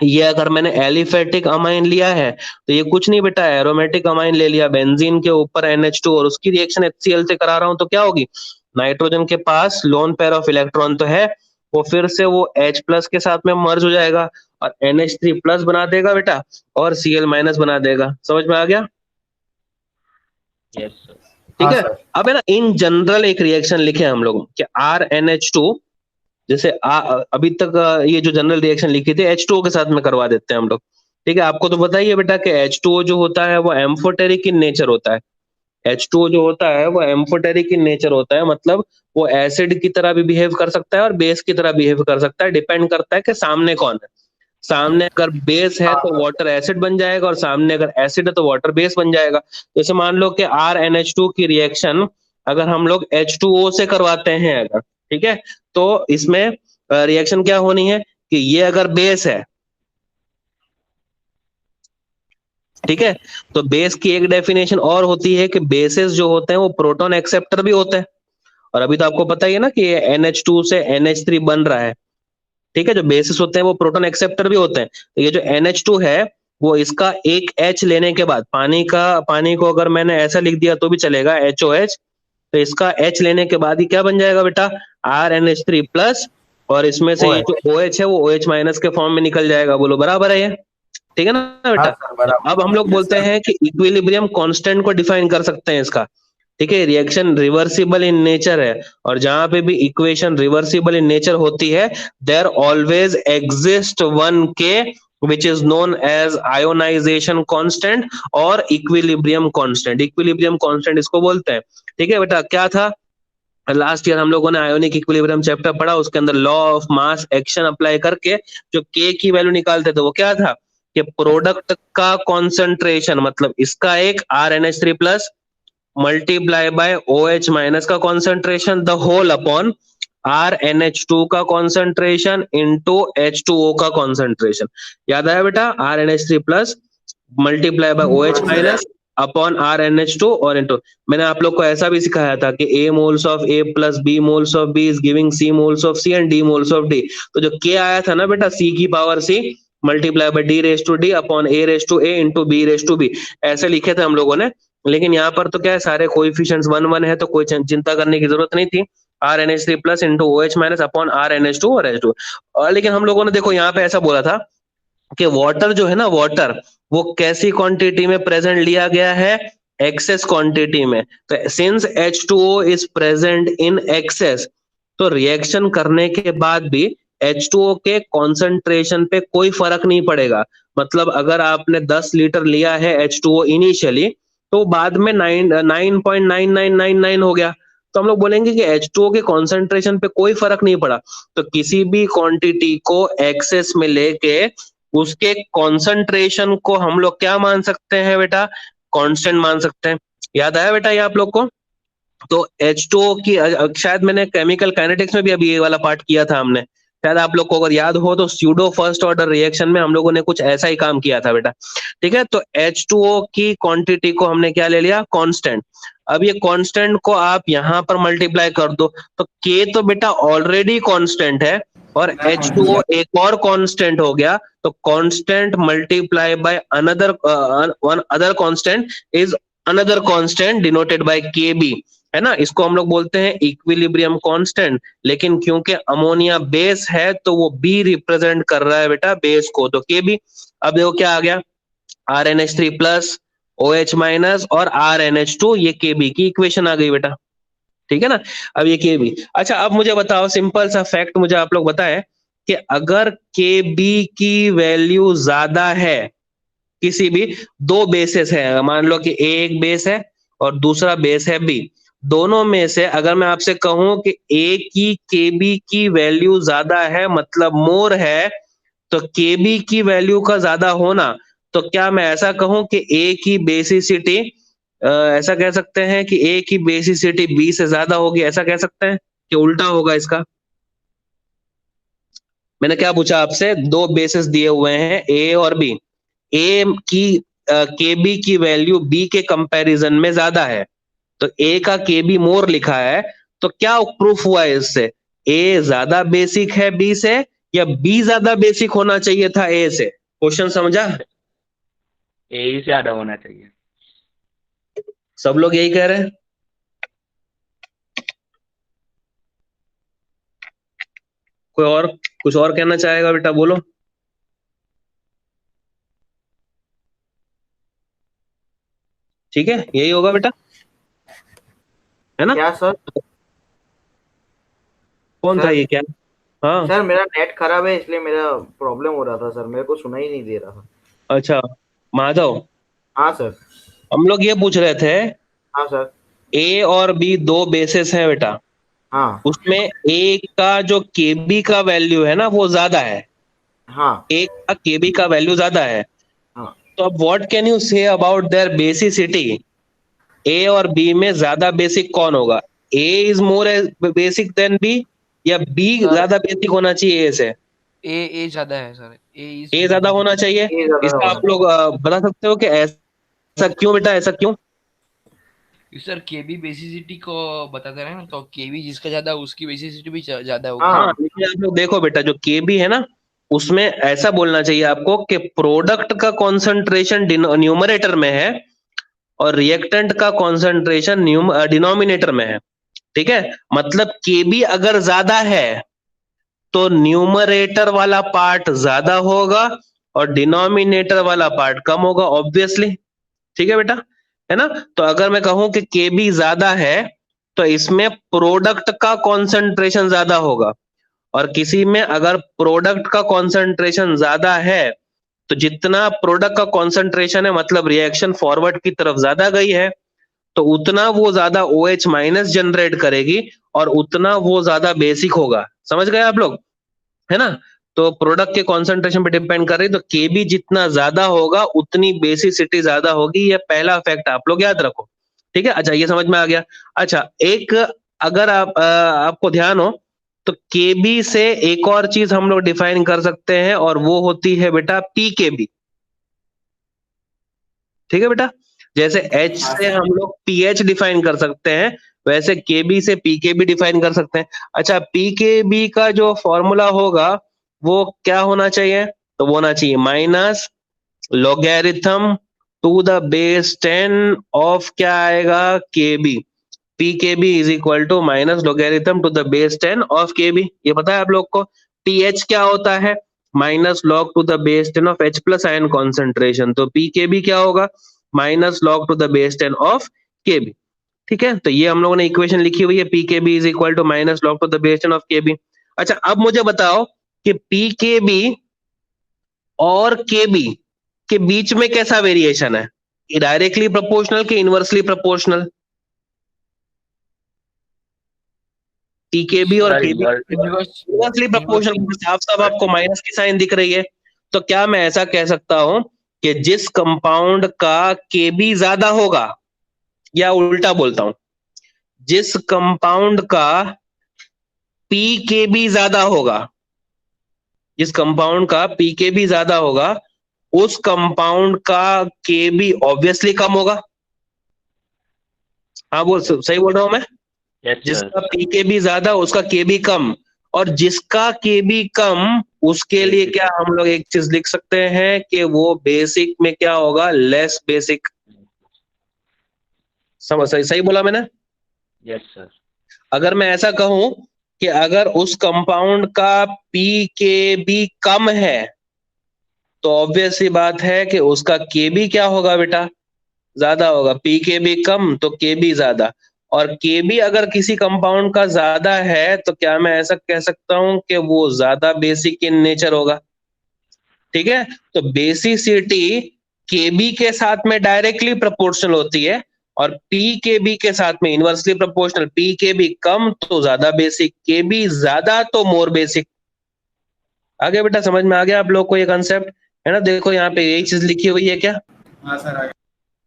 ये अगर मैंने एलिफेटिक अमाइन लिया है तो ये कुछ नहीं बेटा, एरोमेटिक अमाइन ले लिया, बेंजीन के ऊपर NH2 और उसकी रिएक्शन HCl से करा रहा हूं, तो क्या होगी? नाइट्रोजन के पास लोन पेयर ऑफ इलेक्ट्रॉन तो है, वो फिर से वो H प्लस के साथ में मर्ज हो जाएगा और NH3 प्लस बना देगा बेटा, और Cl माइनस बना देगा। समझ में आ गया? Yes sir. ठीक हाँ है। सर। अब है ना, इन जनरल एक रिएक्शन लिखे हम लोग कि RnH2, जैसे अभी तक ये जो जनरल रिएक्शन लिखी थी H2O के साथ में करवा देते हैं हम लोग। ठीक है, आपको तो पता ही है बेटा कि H2O जो होता है वो एम्फोटेरिक इन नेचर होता है। H2O जो होता है वो एम्फोटेरिक इन नेचर होता है, मतलब वो एसिड की तरह भी बिहेव कर सकता है और बेस की तरह बिहेव कर सकता है, डिपेंड करता है कि सामने कौन है। सामने अगर बेस है तो वाटर एसिड बन जाएगा, और सामने अगर एसिड है तो वाटर बेस बन जाएगा। जैसे मान लो कि RnH2 की रिएक्शन अगर हम लोग H2O से करवाते हैं अगर, ठीक है, तो इसमें रिएक्शन क्या होनी है कि ये अगर बेस है, ठीक है, तो बेस की एक डेफिनेशन और होती है कि बेसेस जो होते हैं वो प्रोटॉन एक्सेप्टर भी होते हैं। और अभी तो आपको पता ही है ना कि NH2 से NH3 बन रहा है, ठीक है। जो बेसिस होते हैं वो प्रोटॉन एक्सेप्टर भी होते हैं। तो ये जो NH2 है वो इसका एक H लेने के बाद, पानी को अगर मैंने ऐसा लिख दिया तो भी चलेगा, HOH, तो इसका H लेने के बाद ही क्या बन जाएगा बेटा? RnH3 प्लस, और इसमें से ये जो OH है वो OH माइनस के फॉर्म में निकल जाएगा। बोलो बराबर है ये? ठीक है ना बेटा? हाँ सर, बराबर। अब हम लोग बोलते हैं कि इक्विलिब्रियम कांस्टेंट को डिफाइन कर सकते हैं इसका, ठीक है। रिएक्शन रिवर्सिबल इन नेचर है, और जहां पे भी इक्वेशन रिवर्सिबल इन नेचर होती है there always exist one K which is known as ionization constant और इक्विलिब्रियम कांस्टेंट। इक्विलिब्रियम कांस्टेंट इसको बोलते हैं, ठीक है बेटा। क्या था लास्ट ईयर हम लोगों ने आयोनिक इक्विलिब्रियम चैप्टर पढ़ा, उसके अंदर law of mass action apply करके जो के की वैल्यू निकालते थे वो क्या था कि प्रोडक्ट का कॉन्सेंट्रेशन, मतलब इसका एक RnH3 plus multiply by OH minus का concentration the whole upon RNH2 का कॉन्सेंट्रेशन इंटू H2O का कॉन्सेंट्रेशन। याद आया बेटा? RNH3 plus multiply by OH minus upon RNH2 और इंटू, मैंने आप लोग को ऐसा भी सिखाया था कि A moles of A plus B moles of B is giving C moles of C and D moles of D। तो जो K आया था ना बेटा, C की power C multiply by D raise to D upon A raise to A into B raise to B, ऐसे लिखे थे हम लोगों ने। लेकिन यहाँ पर तो क्या है, सारे कोएफिशिएंट्स 1 1 है, तो कोई चिंता करने की जरूरत नहीं थी। RNH3 plus into OH minus upon RNH2 और H2। और लेकिन हम लोगों ने देखो यहाँ पे ऐसा बोला था कि वाटर जो है ना, वाटर वो कैसी क्वांटिटी में प्रेजेंट लिया गया है? एक्सेस क्वांटिटी में। तो since H2O is present in excess, तो रिएक्शन करने के बाद भी H2O के कॉन्सेंट्रेशन पे कोई फर्क नहीं पड़ेगा। मतलब अगर आपने 10 लीटर लिया है H2O इनिशियली, तो बाद में 9.9999 हो गया, तो हम लोग बोलेंगे कि H2O के कॉन्सेंट्रेशन पे कोई फर्क नहीं पड़ा। तो किसी भी क्वांटिटी को एक्सेस में लेके उसके कॉन्सेंट्रेशन को हम लोग क्या मान सकते हैं बेटा? कांस्टेंट मान सकते हैं। याद आया बेटा ये आप लोग को? तो H2O की शायद मैंने केमिकल काइनेटिक्स में भी अभी ये वाला पार्ट किया था हमने, शायद आप लोग को अगर याद हो तो स्यूडो फर्स्ट ऑर्डर रिएक्शन में हम लोगों ने कुछ ऐसा ही काम किया था बेटा। ठीक है, तो H2O की क्वांटिटी को हमने क्या ले लिया? कांस्टेंट। अब ये कांस्टेंट को आप यहाँ पर मल्टीप्लाई कर दो, तो K तो बेटा ऑलरेडी कांस्टेंट है और H2O एक और कांस्टेंट हो गया, तो constant multiply by another one other constant is another constant denoted by KB, है ना? इसको हम लोग बोलते हैं इक्विलिब्रियम कांस्टेंट। लेकिन क्योंकि अमोनिया बेस है तो वो B रिप्रेजेंट कर रहा है बेटा बेस को, तो KB। अब देखो क्या आ गया, RNH3 प्लस OH माइनस और RNH2, ये KB की इक्वेशन आ गई बेटा। ठीक है ना? अब ये KB। अच्छा, अब मुझे बताओ, सिंपल सा फैक्ट मुझे आप लोग बताएं कि अगर KB की वैल्यू ज्यादा है, किसी भी दो बेसिस है, मान लो कि A एक बेस है और दूसरा बेस है B, दोनों में से अगर मैं आपसे कहूं कि A की KB की वैल्यू ज्यादा है, मतलब मोर है, तो KB की वैल्यू का ज्यादा होना, तो क्या मैं ऐसा कहूं कि A की बेसिसिटी, ऐसा कह सकते हैं कि A की बेसिसिटी B से ज्यादा होगी, ऐसा कह सकते हैं कि उल्टा होगा इसका? मैंने क्या पूछा आपसे? दो बेसिस दिए हुए हैं A और B, A की KB की वैल्यू B के कंपैरिजन में ज्यादा है, तो A का KB मोर लिखा है, तो क्या प्रूफ हुआ है इससे? A ज्यादा बेसिक है B से, या B ज्यादा बेसिक होना चाहिए था A से? क्वेश्चन समझा? ए ही ज्यादा होना चाहिए। सब लोग यही कह रहे हैं। कोई और कुछ और कहना चाहेगा बेटा? बोलो। ठीक है, यही होगा बेटा, है ना? क्या सर? कौन था सर ये? क्या? हाँ, सर मेरा नेट खराब है इसलिए मेरा प्रॉब्लम हो रहा था सर, मेरे को सुना ही नहीं दे रहा था। अच्छा माधव, हाँ सर। हम लोग ये पूछ रहे थे, हाँ सर। A और B दो बेसिस हैं बेटा, हाँ उसमें A का जो KB का वैल्यू है ना वो ज्यादा है, हाँ A का KB का वैल्यू ज्यादा है, हाँ। तो अब what can you say about their basicity? A और B में ज्यादा बेसिक कौन होगा? A is more basic than B, या B सर ज्यादा बेसिक होना चाहिए A से? ए ज्यादा है सर, ए इज A ज्यादा होना चाहिए। ये ज्यादा इसका होना आप लोग बता सकते हो कि ऐसा क्यों बेटा? ऐसा क्यों? सर केबी बेसिसिटी को बताते रहे ना, तो केबी जिसका ज्यादा उसकी बेसिसिटी भी ज्यादा हाँ। होगी। हाँ, लेकिन आप लोग देखो बेटा, जो KB है ना, उसमें ऐसा बोलना चाहिए आपको कि प्रोडक्ट का कॉन्सेंट्रेशन न्यूमरेटर में है और रिएक्टेंट का कॉन्सेंट्रेशन डिनोमिनेटर में है। ठीक है, मतलब KB अगर ज्यादा है तो न्यूमरेटर वाला पार्ट ज्यादा होगा और डिनोमिनेटर वाला पार्ट कम होगा, ऑब्वियसली। ठीक है बेटा, है ना? तो अगर मैं कहूं कि KB ज्यादा है, तो इसमें प्रोडक्ट का कॉन्सेंट्रेशन ज्यादा होगा, और किसी में अगर प्रोडक्ट का कॉन्सेंट्रेशन ज्यादा है, तो जितना प्रोडक्ट का कॉन्सेंट्रेशन है, मतलब रिएक्शन फॉरवर्ड की तरफ ज्यादा गई है, तो उतना वो ज्यादा OH माइनस जनरेट करेगी और उतना वो ज्यादा बेसिक होगा। समझ गए आप लोग? है ना? तो प्रोडक्ट के कॉन्सेंट्रेशन पे डिपेंड कर रही है, तो KB जितना ज्यादा होगा उतनी बेसिसिटी ज्यादा होगी, ये पहला फैक्ट आप लोग याद रखो। ठीक है, अच्छा ये समझ में आ गया। अच्छा, एक अगर आपको ध्यान हो तो केबी से एक और चीज हम लोग डिफाइन कर सकते हैं और वो होती है बेटा पीकेबी। ठीक है बेटा, जैसे एच से हम लोग पीएच डिफाइन कर सकते हैं, वैसे केबी से पीकेबी डिफाइन कर सकते हैं। अच्छा, पीकेबी का जो फॉर्मूला होगा वो क्या होना चाहिए? तो वो होना चाहिए minus logarithm to the base 10 of क्या आएगा, Kb. PKb is equal to minus logarithm to the base 10 of Kb. ये पता है आप लोग को। पीएच क्या होता है? Minus log to the base 10 of H plus ion concentration. तो पीकेबी क्या होगा? Minus log to the base 10 of Kb. ठीक है, तो ये हम लोगों ने इक्वेशन लिखी हुई है, pKb is equal to minus log to the base 10 of Kb. अच्छा, अब मुझे बताओ कि पीकेबी और केबी के बीच में कैसा वेरिएशन है, डायरेक्टली प्रोपोर्शनल कि इनवर्सली प्रोपोर्शनल? पीकेबी और सर केबी इनवर्सली प्रोपोर्शनल, साफ साफ आपको माइनस की साइन दिख रही है। तो क्या मैं ऐसा कह सकता हूं कि जिस कंपाउंड का केबी ज्यादा होगा, या उल्टा बोलता हूं, जिस कंपाउंड का पीकेबी ज्यादा होगा, जिस कंपाउंड का पीकेबी ज्यादा होगा, उस कंपाउंड का केबी ऑब्वियसली कम होगा। हाँ, वो सही बोल रहा हूं मैं? यस जिसका सर। पीकेबी ज्यादा उसका केबी कम, और जिसका केबी कम उसके लिए क्या हम लोग एक चीज लिख सकते हैं कि वो बेसिक में क्या होगा, लेस बेसिक। समझ, सही सही बोला मैंने? Yes sir. अगर मैं ऐसा कहूं कि अगर उस कंपाउंड का पीकेबी कम है, तो ऑब्वियस सी बात है कि उसका केबी क्या होगा बेटा, ज्यादा होगा। पीकेबी कम तो केबी ज्यादा, और केबी अगर किसी कंपाउंड का ज्यादा है तो क्या मैं ऐसा कह सकता हूं कि वो ज्यादा बेसिक इन नेचर होगा। ठीक है, तो बेसिसिटी केबी के साथ में डायरेक्टली प्रोपोर्शनल होती है, और पी के बी के साथ में इनवर्सली प्रोपोर्शनल। पी के बी कम तो ज्यादा बेसिक, के बी ज्यादा तो मोर बेसिक। आगे बेटा समझ में आ गया आप लोग को ये कंसेप्ट? है ना, देखो यहाँ पे यही चीज लिखी हुई है क्या, हाँ सर।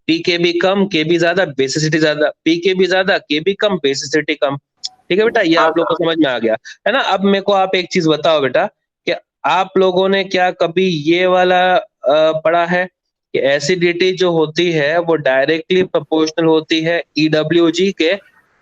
पी के बी कम के बी ज्यादा बेसिसिटी ज्यादा, पी के बी ज्यादा के बी कम बेसिसिटी कम। ठीक है बेटा, ये हाँ आप लोग को सर। समझ में आ गया है ना। अब मेरे को आप एक चीज बताओ बेटा, कि आप लोगों ने क्या कभी ये वाला पढ़ा है कि एसिडिटी जो होती है वो डायरेक्टली प्रोपोर्शनल होती है ईडब्ल्यूजी के,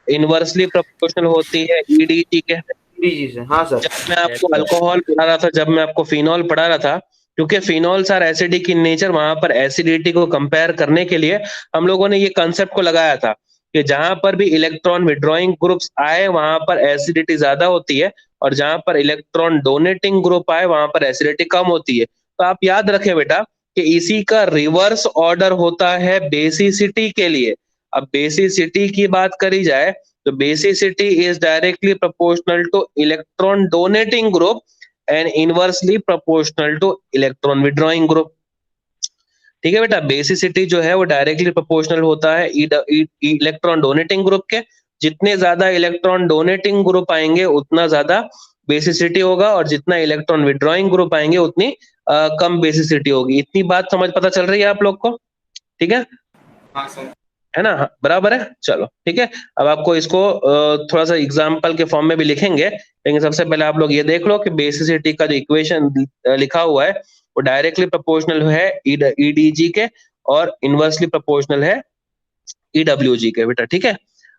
इनवर्सली प्रोपोर्शनल होती है ईडीजी के? जी से, हाँ सर। जब मैं आपको अल्कोहल पढ़ा रहा था, जब मैं आपको फिनॉल पढ़ा रहा था, क्योंकि phenols are acidic in nature, वहां पर एसिडिटी को कंपेयर करने के लिए हम लोगों ने ये कंसेप्ट को लगाया था कि जहां पर भी इलेक्ट्रॉन विड्रॉइंग ग्रुप्स आए वहां पर एसिडिटी ज्यादा होती है, और जहां पर इलेक्ट्रॉन डोनेटिंग ग्रुप आए वहां पर एसिडिटी कम होती है। तो आप याद रखें बेटा कि इसी का रिवर्स ऑर्डर होता है बेसिसिटी के लिए। अब बेसिसिटी की बात करी जाए तो basicity is directly proportional to electron donating group and inversely proportional to electron withdrawing group। ठीक है बेटा, बेसिसिटी जो है वो डायरेक्टली प्रोपोर्शनल होता है इलेक्ट्रॉन डोनेटिंग ग्रुप के। जितने ज्यादा इलेक्ट्रॉन डोनेटिंग ग्रुप आएंगे उतना ज्यादा बेसिसिटी होगा, और जितना इलेक्ट्रॉन विड्रॉइंग ग्रुप आएंगे उतनी कम बेसिसिटी होगी। इतनी बात समझ पता चल रही है आप लोग को? ठीक है, हाँ सर। है ना? हाँ, बराबर है, चलो ठीक है। अब आपको इसको थोड़ा सा एग्जाम्पल के फॉर्म में भी लिखेंगे, लेकिन सबसे पहले आप लोग ये देख लो कि बेसिसिटी का जो इक्वेशन लिखा हुआ है वो डायरेक्टली प्रोपोर्शनल है ईडीजी के, और इनवर्सली प्रोपोर्शनल है ईडब्ल्यूजी के बेटा। ठीक है,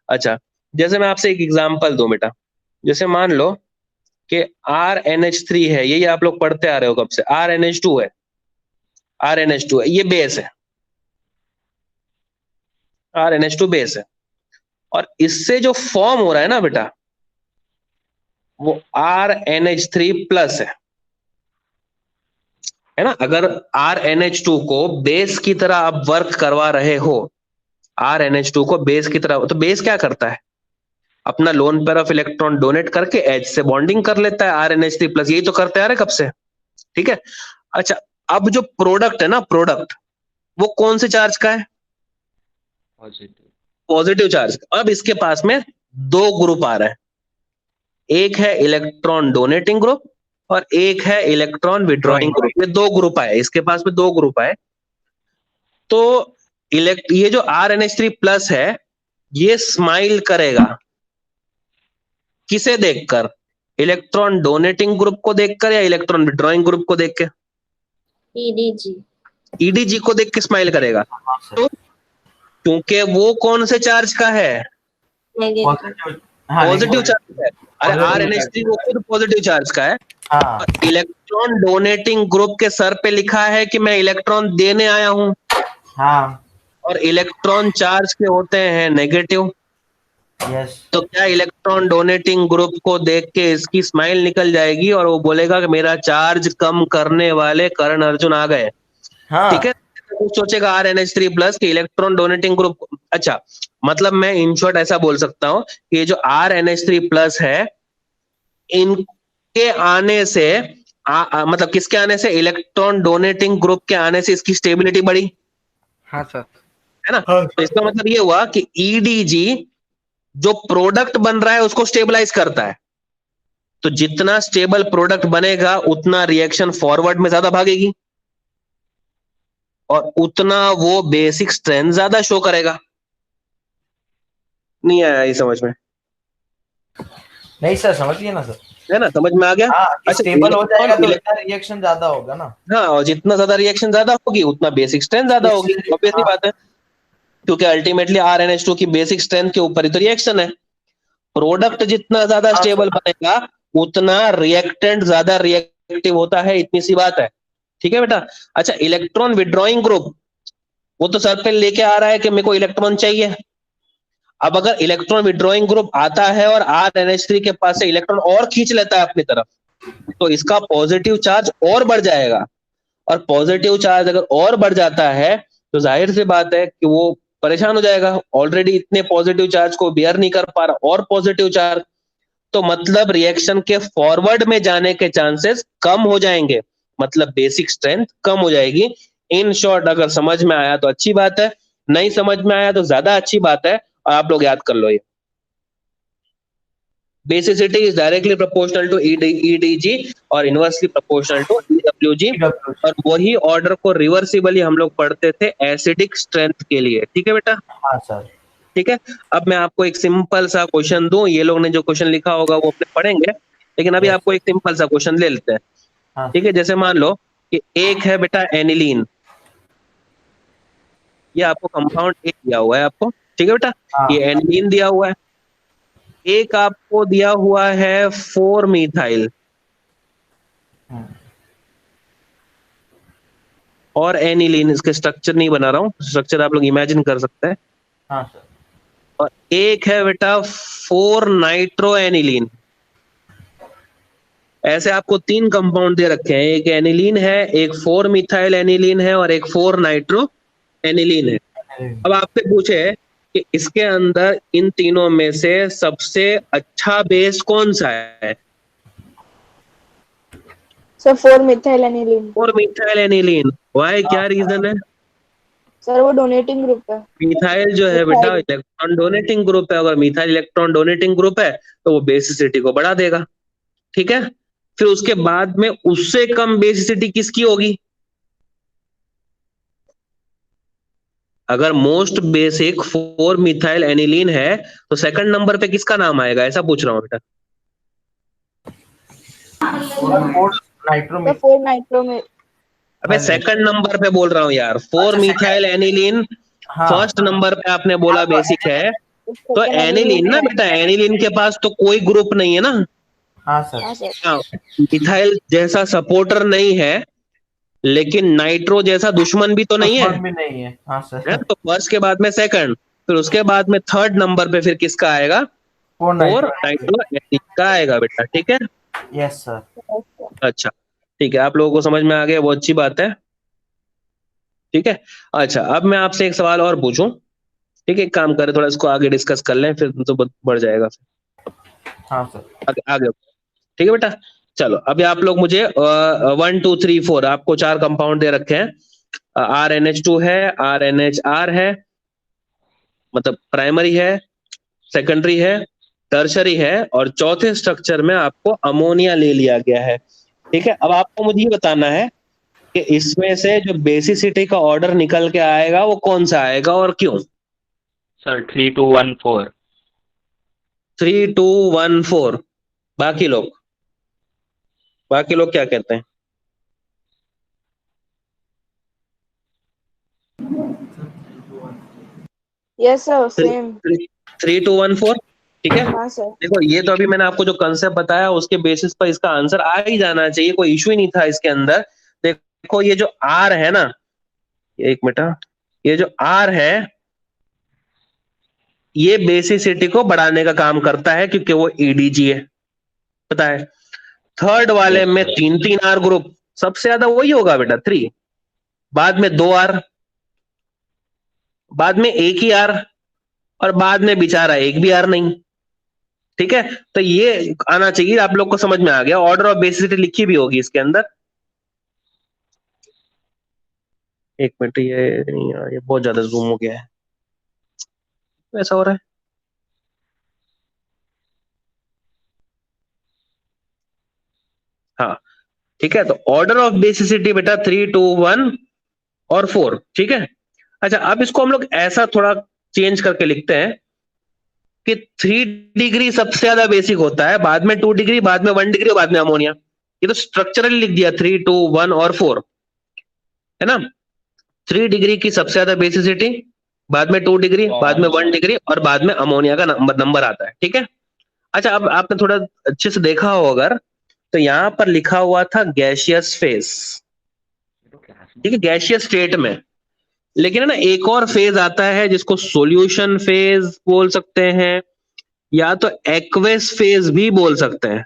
अच्छा, जैसे मैं आपसे एक एग्जाम्पल दूं बेटा, जैसे मान लो कि RNH3 है, यही आप लोग पढ़ते आ रहे हो कब से, RNH2 है, RNH2 है, ये बेस है, RNH2 बेस है, और इससे जो फॉर्म हो रहा है ना बेटा वो RNH3 प्लस है ना। अगर RNH2 को बेस की तरह आप वर्क करवा रहे हो, RNH2 को बेस की तरह, तो बेस क्या करता है, अपना lone pair of electron donate करके एच से बॉन्डिंग कर लेता है RNH3 प्लस, यही तो करते आ रहे कब से। ठीक है, अच्छा, अब जो प्रोडक्ट है ना, प्रोडक्ट वो कौन से चार्ज का है, पॉजिटिव। Positive charge. अब इसके पास में दो ग्रुप आ रहे हैं, एक है इलेक्ट्रॉन डोनेटिंग ग्रुप और एक है इलेक्ट्रॉन विड्रॉइंग ग्रुप। ये दो ग्रुप आए इसके पास में, दो ग्रुप आए। तो ये जो RNH3 प्लस है ये स्माइल करेगा किसे देखकर, इलेक्ट्रॉन डोनेटिंग ग्रुप को देखकर या इलेक्ट्रॉन विड्रॉइंग ग्रुप को देख के? EDG। ईडीजी को देख के स्माइल करेगा, हाँ सर। तो क्योंकि वो कौन से चार्ज का है? नेगेटिव। पॉजिटिव। हाँ पॉजिटिव चार्ज है। अरे Positive RNH3 वो खुद पॉजिटिव चार्ज का है। हाँ इलेक्ट्रॉन डोनेटिंग ग्रुप के सर पे लिखा है कि मैं इलेक्ट्रॉन देने आया हूं, हाँ और इलेक्ट्रॉन चार्ज के होते हैं नेगेटिव। यस। तो क्या इलेक्ट्रॉन डोनेटिंग ग्रुप को देख के इसकी स्माइल निकल जाएगी और वो बोलेगा कि मेरा चार्ज कम करने वाले करण अर्जुन आ गए? हाँ ठीक है, तो सोचेगा RNH3 प्लस कि इलेक्ट्रॉन डोनेटिंग ग्रुप। अच्छा, मतलब मैं इन शॉर्ट ऐसा बोल सकता हूं कि ये जो RNH3 प्लस है, इनके आने से मतलब किसके आने से? इलेक्ट्रॉन डोनेटिंग ग्रुप के आने से इसकी स्टेबिलिटी बढ़ी, हाँ सर। है ना? तो इसका मतलब ये हुआ कि EDG जो प्रोडक्ट बन रहा है उसको स्टेबलाइज करता है। तो जितना स्टेबल प्रोडक्ट बनेगा उतना रिएक्शन फॉरवर्ड में ज्यादा भागेगी और उतना वो बेसिक स्ट्रेंथ ज्यादा शो करेगा। नहीं आया ये समझ में? नहीं सर, समझिए ना सर। है ना, समझ में आ गया? हाँ अच्छा, स्टेबल हो जाएगा तो इलेक्ट्रॉन इतना रिएक्शन ज्यादा होगा ना। हाँ, और जितना ज्यादा रिएक्शन ज्यादा होगी उतना बेसिक स्ट्रेंथ ज्यादा होगी, ऑब्वियस सी हाँ। बात है, क्योंकि अल्टीमेटली RNH2 की बेसिक स्ट्रेंथ के ऊपर ही तो रिएक्शन है। प्रोडक्ट जितना ज्यादा हाँ, स्टेबल सर। बनेगा उतना रिएक्टेंट ज्यादा रिएक्टिव होता है, इतनी सी बात है। ठीक है बेटा? अच्छा, इलेक्ट्रॉन विड्रॉइंग ग्रुप, वो तो सर पे लेके आ रहा है कि मेरे को इलेक्ट्रॉन चाहिए। अब अगर इलेक्ट्रॉन विड्रॉइंग ग्रुप आता है और RNH3 के पास से इलेक्ट्रॉन और खींच लेता है अपनी तरफ, तो इसका पॉजिटिव चार्ज और बढ़ जाएगा, और पॉजिटिव चार्ज अगर और बढ़ जाता है तो जाहिर सी बात है कि वो परेशान हो जाएगा, ऑलरेडी इतने पॉजिटिव चार्ज को बियर नहीं कर पा रहा, और पॉजिटिव चार्ज, तो मतलब रिएक्शन के फॉरवर्ड में जाने के चांसेस कम हो जाएंगे, मतलब बेसिक स्ट्रेंथ कम हो जाएगी। इन शॉर्ट, अगर समझ में आया तो अच्छी बात है, नहीं समझ में आया तो ज्यादा अच्छी बात है, और आप लोग याद कर लो ये basicity is directly proportional to EDG और इनवर्सली प्रोपोर्शनल टू EWG, और वही ऑर्डर को रिवर्सिबली हम लोग पढ़ते थे एसिडिक स्ट्रेंथ के लिए। ठीक है बेटा? हाँ सर। ठीक है, अब मैं आपको एक सिंपल सा क्वेश्चन दूं, ये लोग ने जो क्वेश्चन लिखा होगा वो अपने पढ़ेंगे, लेकिन अभी Yes. आपको एक सिंपल सा क्वेश्चन ले लेते हैं। हाँ ठीक है, जैसे मान लो कि एक है बेटा एनिलीन, ये आपको कंपाउंड ए दिया हुआ है आपको, ठीक है बेटा? हाँ ये एनिलीन दिया हुआ है, एक आपको दिया हुआ है 4 मिथाइल और एनिलीन, इसके स्ट्रक्चर नहीं बना रहा हूँ, स्ट्रक्चर आप लोग इमेजिन कर सकते हैं। हाँ सर। और एक है बेटा 4 नाइट्रो एनिलीन। ऐसे आपको 3 कंपाउंड दे रखे हैं, एक एनिलीन है, एक 4 मिथाइल एनिलीन है, और एक 4 नाइट्रो एनिलीन है। अब आपसे पूछे कि इसके अंदर इन तीनों में से सबसे अच्छा बेस कौन सा है? Sir 4 methyl aniline. 4 methyl aniline. Why, क्या रीजन है? सर वो डोनेटिंग ग्रुप है। मिथाइल जो है बेटा इलेक्ट्रॉन डोनेटिंग ग्रुप है, अगर मिथाइल इलेक्ट्रॉन डोनेटिंग ग्रुप है तो वो बेसिसिटी को बढ़ा देगा। ठीक है, फिर उसके बाद में उससे कम बेसिसिटी किसकी होगी? अगर मोस्ट बेसिक 4 मिथाइल एनिलीन है तो सेकंड नंबर पे किसका नाम आएगा, ऐसा पूछ रहा हूं बेटा। नाइट्रो सर 4 नाइट्रो में। अबे सेकंड नंबर पे बोल रहा हूँ यार, 4 अच्छा, मिथाइल एनिलीन हाँ फर्स्ट नंबर पे आपने बोला बेसिक है, तो second एनिलीन ना बेटा, एनिलीन के पास तो कोई ग्रुप नहीं है ना। हाँ सर। हाँ सर। हाँ, मिथाइल जैसा सपोर्टर नहीं है, लेकिन नाइट्रो जैसा दुश्मन भी तो नहीं है, दुश्मन भी नहीं है। हाँ सर। है? तो फर्स्ट के बाद में सेकंड, फिर उसके बाद में थर्ड नंबर पे फिर किसका आएगा? 4 नाइट्रो एसिड का आएगा बेटा। ठीक है? Yes sir. अच्छा, ठीक है, आप लोगों को समझ में आ गया, वो अच्छी बात है। ठीक है, अच्छा, अब मैं आपसे एक सवाल और पूछूं। ठीक है, एक काम करें, थोड़ा इसको आगे डिस्कस कर लें, फिर तो बढ़ जाएगा। हाँ सर। आगे आगे, ठीक है बेटा? चलो, अभी आप लोग मुझे 1 2 3 4 आपको 4 कंपाउंड दे रखे हैं। RNH2 है, RNHR है, मतलब प्राइमरी है, सेकेंडरी है, टर्शरी है, और चौथे स्ट्रक्चर में आपको अमोनिया ले लिया गया है। ठीक है, अब आपको मुझे ये बताना है कि इसमें से जो बेसिसिटी का ऑर्डर निकल के आएगा वो कौन सा आएगा और क्यों? सर 3 2 1 4। 3 2 1 4। बाकी लोग बाकी लोग क्या कहते हैं? Yes sir same. 3214, ठीक है। हाँ सर। देखो ये तो अभी मैंने आपको जो कंसेप्ट बताया उसके बेसिस पर इसका आंसर आ ही जाना चाहिए, कोई इश्यू ही नहीं था इसके अंदर। देखो ये जो आर है ना, एक मिनट, ये जो आर है ये बेसिसिटी को बढ़ाने का काम करता है क्योंकि वो ईडीजी है, पता है। थर्ड वाले Yes, में sir. 3 आर ग्रुप, सबसे ज्यादा वही होगा बेटा 3, बाद में 2 आर, बाद में एक ही आर, और बाद में बेचारा एक भी आर नहीं, ठीक है। तो ये आना चाहिए, आप लोग को समझ में आ गया। ऑर्डर ऑफ बेसिसिटी लिखी भी होगी इसके अंदर। एक मिनट, ये नहीं यार, ये बहुत ज्यादा जूम हो गया है, ऐसा हो रहा है। हाँ ठीक है, तो ऑर्डर ऑफ बेसिसिटी बेटा 3, 2, 1 और 4, ठीक है। अच्छा अब इसको हम लोग ऐसा थोड़ा चेंज करके लिखते हैं कि 3 डिग्री सबसे ज्यादा बेसिक होता है, बाद में 2 डिग्री, बाद में 1 डिग्री, बाद में अमोनिया। ये तो स्ट्रक्चरली लिख दिया 3, 2, 1 और 4, है ना। 3 डिग्री की सबसे ज्यादा बेसिसिटी, बाद में 2 डिग्री, बाद में 1 डिग्री, और बाद में अमोनिया का नंबर आता है, ठीक है। अच्छा अब आपने थोड़ा अच्छे से देखा हो अगर, तो यहां पर लिखा हुआ था गैसियस फेज, ठीक है, गैसियस स्टेट में। लेकिन है ना एक और फेज आता है जिसको सॉल्यूशन फेज बोल सकते हैं, या तो एक्वेस फेज भी बोल सकते हैं,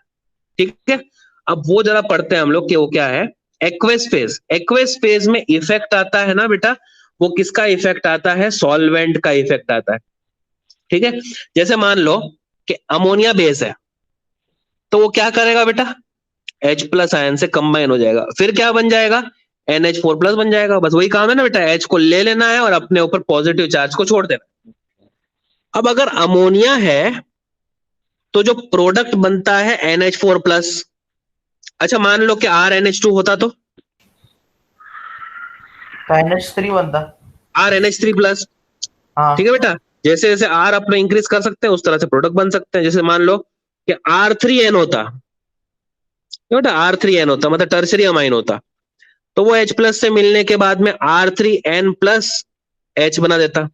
ठीक है। अब वो जरा पढ़ते हैं हम लोग कि वो क्या है एक्वेस फेज। एक्वेस फेज में इफेक्ट आता है ना बेटा, वो किसका इफेक्ट आता है? सॉल्वेंट का इफेक्ट आता है, ठीक है। जैसे मान लो कि अमोनिया बेस है, तो वो क्या करेगा बेटा? H प्लस आयन से कंबाइन हो जाएगा, फिर क्या बन जाएगा? NH4 प्लस बन जाएगा। बस वही काम है ना बेटा, H को ले लेना है और अपने ऊपर पॉजिटिव चार्ज को छोड़ देना। अब अगर अमोनिया है तो जो प्रोडक्ट बनता है NH4 प्लस। अच्छा मान लो कि RNH2 होता तो NH3 बनता। RNH3 प्लस, हाँ ठीक है बेटा। जैसे जैसे R अपने इंक्रीज कर सकते हैं उस तरह से प्रोडक्ट बन सकते हैं। जैसे मान लो कि R3N होता, बेटा R3N होता मतलब टर्शरी अमाइन होता, तो वो H प्लस से मिलने के बाद में R3N प्लस H बना देता।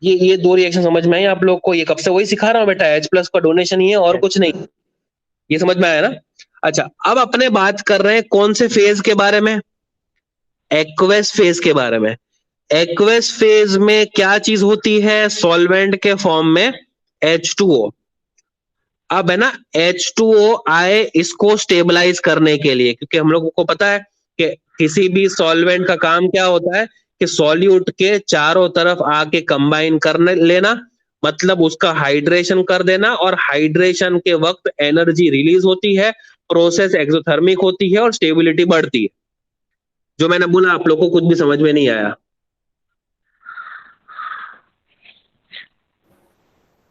ये दो रिएक्शन समझ में आई आप लोग को? ये कब से वही सिखा रहा हूं बेटा, H प्लस का डोनेशन ही है और कुछ नहीं। ये समझ में आया ना? अच्छा अब अपने बात कर रहे हैं कौन से फेज के बारे में? एक्वेस फेज के बारे में। एक्वेस फेज में क्या चीज होती है? सॉल्वेंट के फॉर्म में H2O। अब है ना H2O आए इसको स्टेबलाइज करने के लिए, क्योंकि हम लोगों को पता है कि किसी भी सॉल्वेंट का काम क्या होता है कि सॉल्यूट के चारों तरफ आके कंबाइन करने लेना, मतलब उसका हाइड्रेशन कर देना, और हाइड्रेशन के वक्त एनर्जी रिलीज होती है, प्रोसेस एक्सोथर्मिक होती है और स्टेबिलिटी बढ़ती है। जो मैंने बोला आप लोग को कुछ भी समझ में नहीं आया?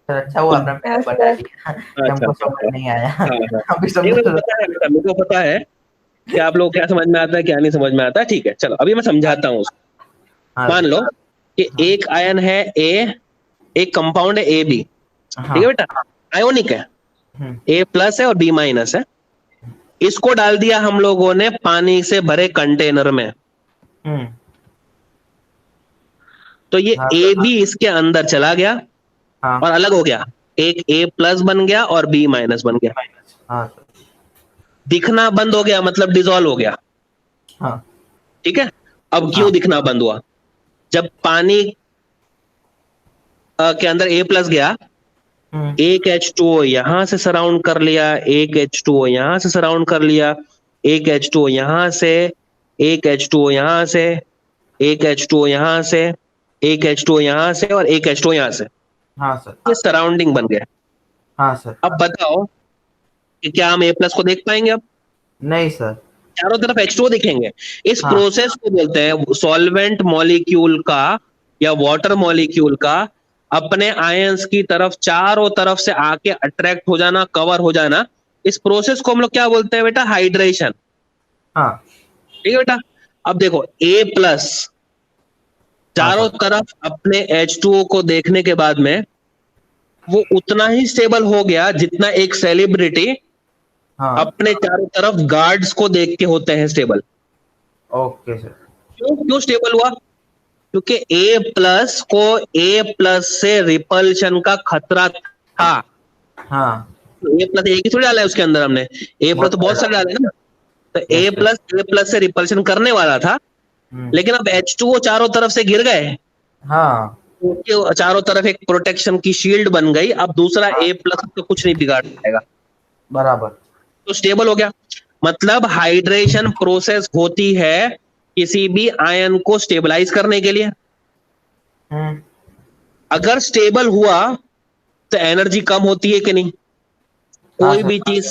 अच्छा हुआ आपने पहले बता दिया, हमको समझ नहीं आया। अभी समझ मेरे को पता है कि आप लोग क्या समझ में आता है क्या नहीं समझ में आता है, ठीक है। चलो अभी मैं समझाता हूँ। मान लो कि एक आयन है A, एक कंपाउंड है AB, ठीक है बेटा, आयोनिक है, A प्लस है और B माइनस है। इसको डाल दिया हम लोगों ने पानी से भरे कंटेनर में, तो ये AB इसके अंदर चला गया और अलग हो गया, एक A प्लस बन गया और B माइनस बन गया। दिखना बंद हो गया मतलब डिसॉल्व हो गया, ठीक है। अब क्यों दिखना बंद हुआ? जब पानी के अंदर A प्लस गया, एक H2O यहां से सराउंड कर लिया, एक H2O यहां से सराउंड कर लिया, एक H2O यहां से, एक H2O यहां से, एक H2O यहां से, एक H2O यहां से और एक H2O यहां से। हाँ सर। ये सराउंडिंग बन गया। हाँ सर। अब बताओ कि क्या हम A प्लस को देख पाएंगे? अब नहीं सर, चारों तरफ H2O दिखेंगे। इस प्रोसेस को बोलते हैं सॉल्वेंट मॉलिक्यूल का या वाटर मॉलिक्यूल का अपने आयंस की तरफ चारों तरफ से आके अट्रैक्ट हो जाना, कवर हो जाना। इस प्रोसेस को हम लोग क्या बोलते हैं बेटा? हाइड्रेशन। ठीक है बेटा। अब देखो A प्लस चारों तरफ अपने H2O को देखने के बाद में वो उतना ही स्टेबल हो गया जितना एक सेलिब्रिटी हाँ अपने चारों तरफ गार्ड्स को देख के होते हैं स्टेबल। Okay sir. क्यों क्यों स्टेबल हुआ? क्योंकि ए प्लस को ए प्लस से रिपल्शन का खतरा था। हाँ ए प्लस एक ही थोड़ी डाला है उसके अंदर हमने, ए प्लस तो बहुत सारे डाले हैं ना। तो Yes, sir. ए प्लस से रिपल्शन करने वाला था, लेकिन अब H2O चारों तरफ से गिर गए, हाँ उसके चारों तरफ एक प्रोटेक्शन की शील्ड बन गई। अब दूसरा ए प्लस तो कुछ नहीं बिगाड़ पाएगा, बराबर। तो स्टेबल हो गया। मतलब हाइड्रेशन प्रोसेस होती है किसी भी आयन को स्टेबलाइज करने के लिए। हम्म अगर स्टेबल हुआ तो एनर्जी कम होती है कि नहीं? हाँ कोई सर। भी चीज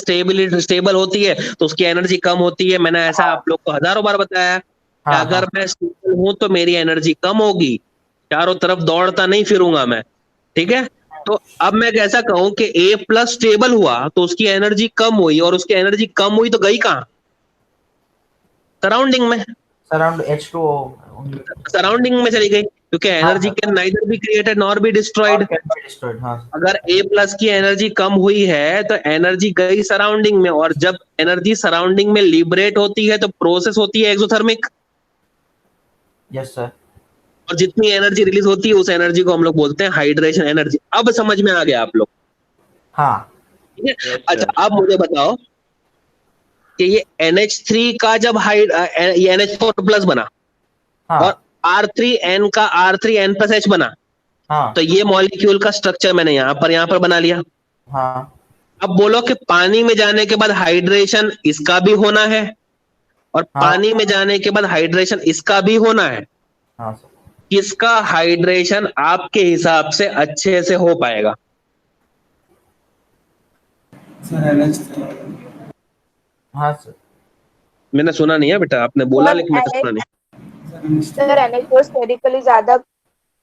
स्टेबल होती है तो उसकी एनर्जी कम होती है। मैंने ऐसा आप लोग को हजारों बार बताया है कि हाँ अगर हाँ मैं स्टेबल हूं तो मेरी एनर्जी कम होगी, चारों तरफ दौड़ता नहीं फिरूंगा मैं, ठीक है। तो अब मैं कैसा कहूं कि ए प्लस स्टेबल हुआ तो उसकी एनर्जी कम हुई, और उसकी एनर्जी कम हुई तो गई कहां? सराउंडिंग में। सराउंड H2O सराउंडिंग में चली गई, क्योंकि एनर्जी हाँ। Can neither be created nor be destroyed. can be destroyed, हाँ अगर ए प्लस की एनर्जी कम हुई है तो एनर्जी गई सराउंडिंग में, और जब एनर्जी सराउंडिंग में लिबरेट होती है तो प्रोसेस होती है एक्सोथर्मिक, यस सर। और जितनी एनर्जी रिलीज होती है उस एनर्जी को हम लोग बोलते हैं हाइड्रेशन एनर्जी। अब समझ में आ गया आप लोग? हाँ ठीक है। Yes, अच्छा, sir. अब मुझे बताओ कि ये NH3 का जब ये NH4 प्लस बना हाँ और R3N का R3N+H बना, हाँ तो ये मॉलिक्यूल का स्ट्रक्चर मैंने यहाँ पर बना लिया। हाँ अब बोलो कि पानी में जाने के बाद हाइड्रेशन इसका भी होना है, और हाँ। पानी में जाने के बाद हाइड्रेशन इसका भी होना है। हाँ सर। किसका हाइड्रेशन आपके हिसाब से अच्छे से हो पाएगा? हाँ सर। मैंने सुना नहीं है बेटा, आपने बोला लेकिन मैंने सुना नहीं। सर NH4 स्टेरिकली ज्यादा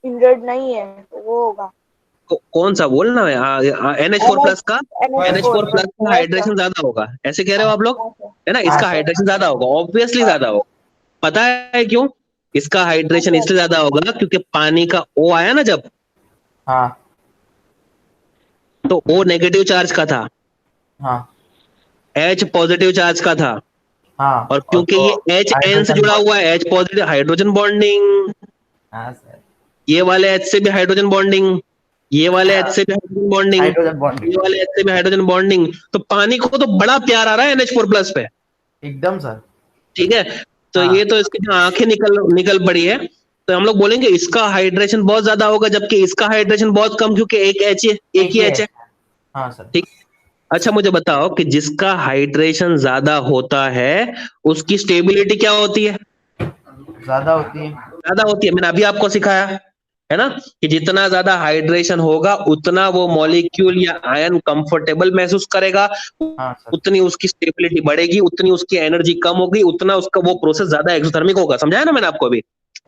इंजर्ड नहीं है तो वो होगा। कौन सा बोलना है? NH4 प्लस का, NH4 प्लस का हाइड्रेशन ज्यादा होगा, ऐसे कह रहे हो आप लोग, है ना? इसका हाइड्रेशन ज्यादा होगा, ऑब्वियसली ज्यादा होगा। पता है क्यों इसका हाइड्रेशन इसलिए ज्यादा होगा? क्योंकि पानी का O आया ना जब, हाँ तो O नेगेटिव चार्ज का था, हाँ H पॉजिटिव चार्ज का था, हाँ। और क्योंकि ये H N से जुड़ा हुआ है, H पॉजिटिव, हाइड्रोजन बॉन्डिंग, हाँ सर। ये वाले H से भी हाइड्रोजन बॉन्डिंग, ये वाले H से भी हाइड्रोजन बॉन्डिंग, हाइड्रोजन बॉन्डिंग ये वाले H से भी हाइड्रोजन बॉन्डिंग। तो पानी को तो बड़ा प्यार आ रहा है NH4 प्लस पे, एकदम सर। ठीक है। तो हाँ। ये तो इसकी जो आंखें निकल पड़ी है, तो हम लोग बोलेंगे इसका हाइड्रेशन बहुत ज्यादा होगा, जबकि इसका हाइड्रेशन बहुत कम, क्योंकि एक ही H है। हाँ सर। ठीक। अच्छा, मुझे बताओ कि जिसका हाइड्रेशन ज्यादा होता है उसकी स्टेबिलिटी क्या होती है? ज्यादा होती है। ज्यादा होती है। मैंने अभी आपको सिखाया है ना कि जितना ज्यादा हाइड्रेशन होगा उतना वो मॉलिक्यूल या आयन कंफर्टेबल महसूस करेगा, हाँ सर। उतनी उसकी स्टेबिलिटी बढ़ेगी, उतनी उसकी एनर्जी कम होगी, उतना उसका वो प्रोसेस ज्यादा एक्सोथर्मिक होगा। समझाया ना मैंने आपको अभी?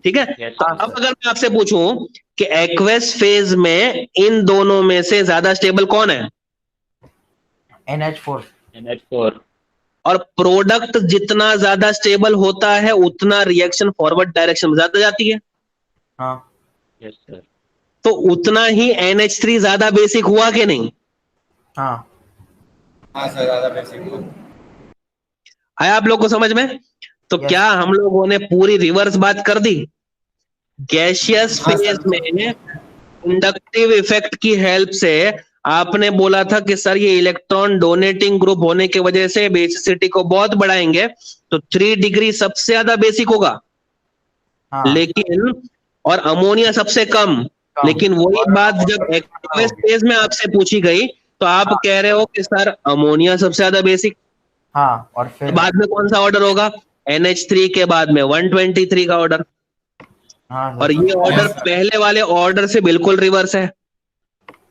ठीक है। Yes, तो sir. अब अगर मैं आपसे पूछूं कि एक्वेस फेज में इन दोनों में से ज्यादा स्टेबल कौन है? NH4। NH4. और प्रोडक्ट जितना ज्यादा स्टेबल होता है उतना रिएक्शन फॉरवर्ड डायरेक्शन में ज्यादा जाती है, हाँ Yes, sir. तो उतना ही NH3 ज्यादा बेसिक हुआ कि नहीं? हाँ हाँ सर, ज्यादा बेसिक हुआ। आया आप लोग को समझ में? तो Yes. क्या हम लोगों ने पूरी रिवर्स बात कर दी? गैसियस हाँ, फेज सर। में इंडक्टिव इफेक्ट की हेल्प से आपने बोला था कि सर ये इलेक्ट्रॉन डोनेटिंग ग्रुप होने की वजह से बेसिसिटी को बहुत बढ़ाएंगे, तो 3 डिग्री सबसे ज्यादा बेसिक होगा, हाँ। लेकिन और अमोनिया सबसे कम। लेकिन वही बात जब एक्वेस फेज में आपसे पूछी गई तो आप कह रहे हो कि सर अमोनिया सबसे ज्यादा बेसिक। हाँ और फिर बाद में कौन सा ऑर्डर होगा? NH3 के बाद में 123 का ऑर्डर, हाँ सर। और ये ऑर्डर पहले वाले ऑर्डर से बिल्कुल रिवर्स है।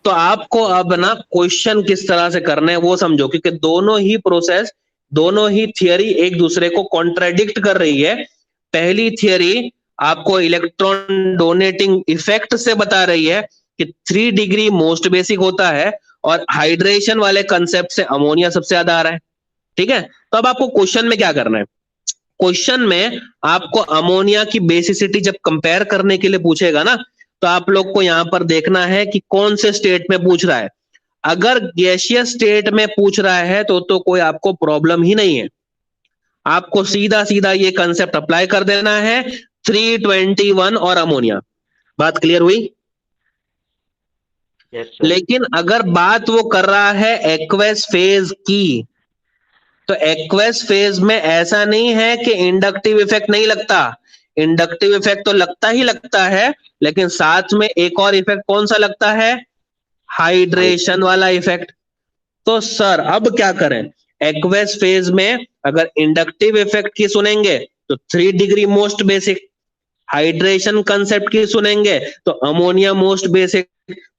तो आपको अब ना क्वेश्चन किस तरह से करने हैं वो समझो, क्योंकि दोनों ही प्रोसेस, दोनों ही थियरी एक दूसरे को कॉन्ट्राडिक्ट कर रही है। पहली थियरी आपको इलेक्ट्रॉन डोनेटिंग इफेक्ट से बता रही है कि 3 डिग्री मोस्ट बेसिक होता है, और हाइड्रेशन वाले कंसेप्ट से अमोनिया सबसे ज्यादा आ रहा है, ठीक है। तो अब आपको क्वेश्चन में क्या करना है? क्वेश्चन में आपको अमोनिया की बेसिसिटी जब कंपेयर करने के लिए पूछेगा ना, तो आप लोग को यहां पर देखना है कि कौन से स्टेट में पूछ रहा है। अगर गैसियस स्टेट में पूछ रहा है तो कोई आपको प्रॉब्लम ही नहीं है, आपको सीधा सीधा ये कंसेप्ट अप्लाई कर देना है 321 और अमोनिया। बात क्लियर हुई? Yes sir. लेकिन अगर बात वो कर रहा है एक्वेस फेज की, तो एक्वेस फेज में ऐसा नहीं है कि इंडक्टिव इफेक्ट नहीं लगता, इंडक्टिव इफेक्ट तो लगता ही लगता है, लेकिन साथ में एक और इफेक्ट कौन सा लगता है? हाइड्रेशन वाला इफेक्ट। तो सर अब क्या करें? एक्वेस फेज में अगर इंडक्टिव इफेक्ट की सुनेंगे तो 3 degree most basic, hydration concept की सुनेंगे तो अमोनिया मोस्ट बेसिक।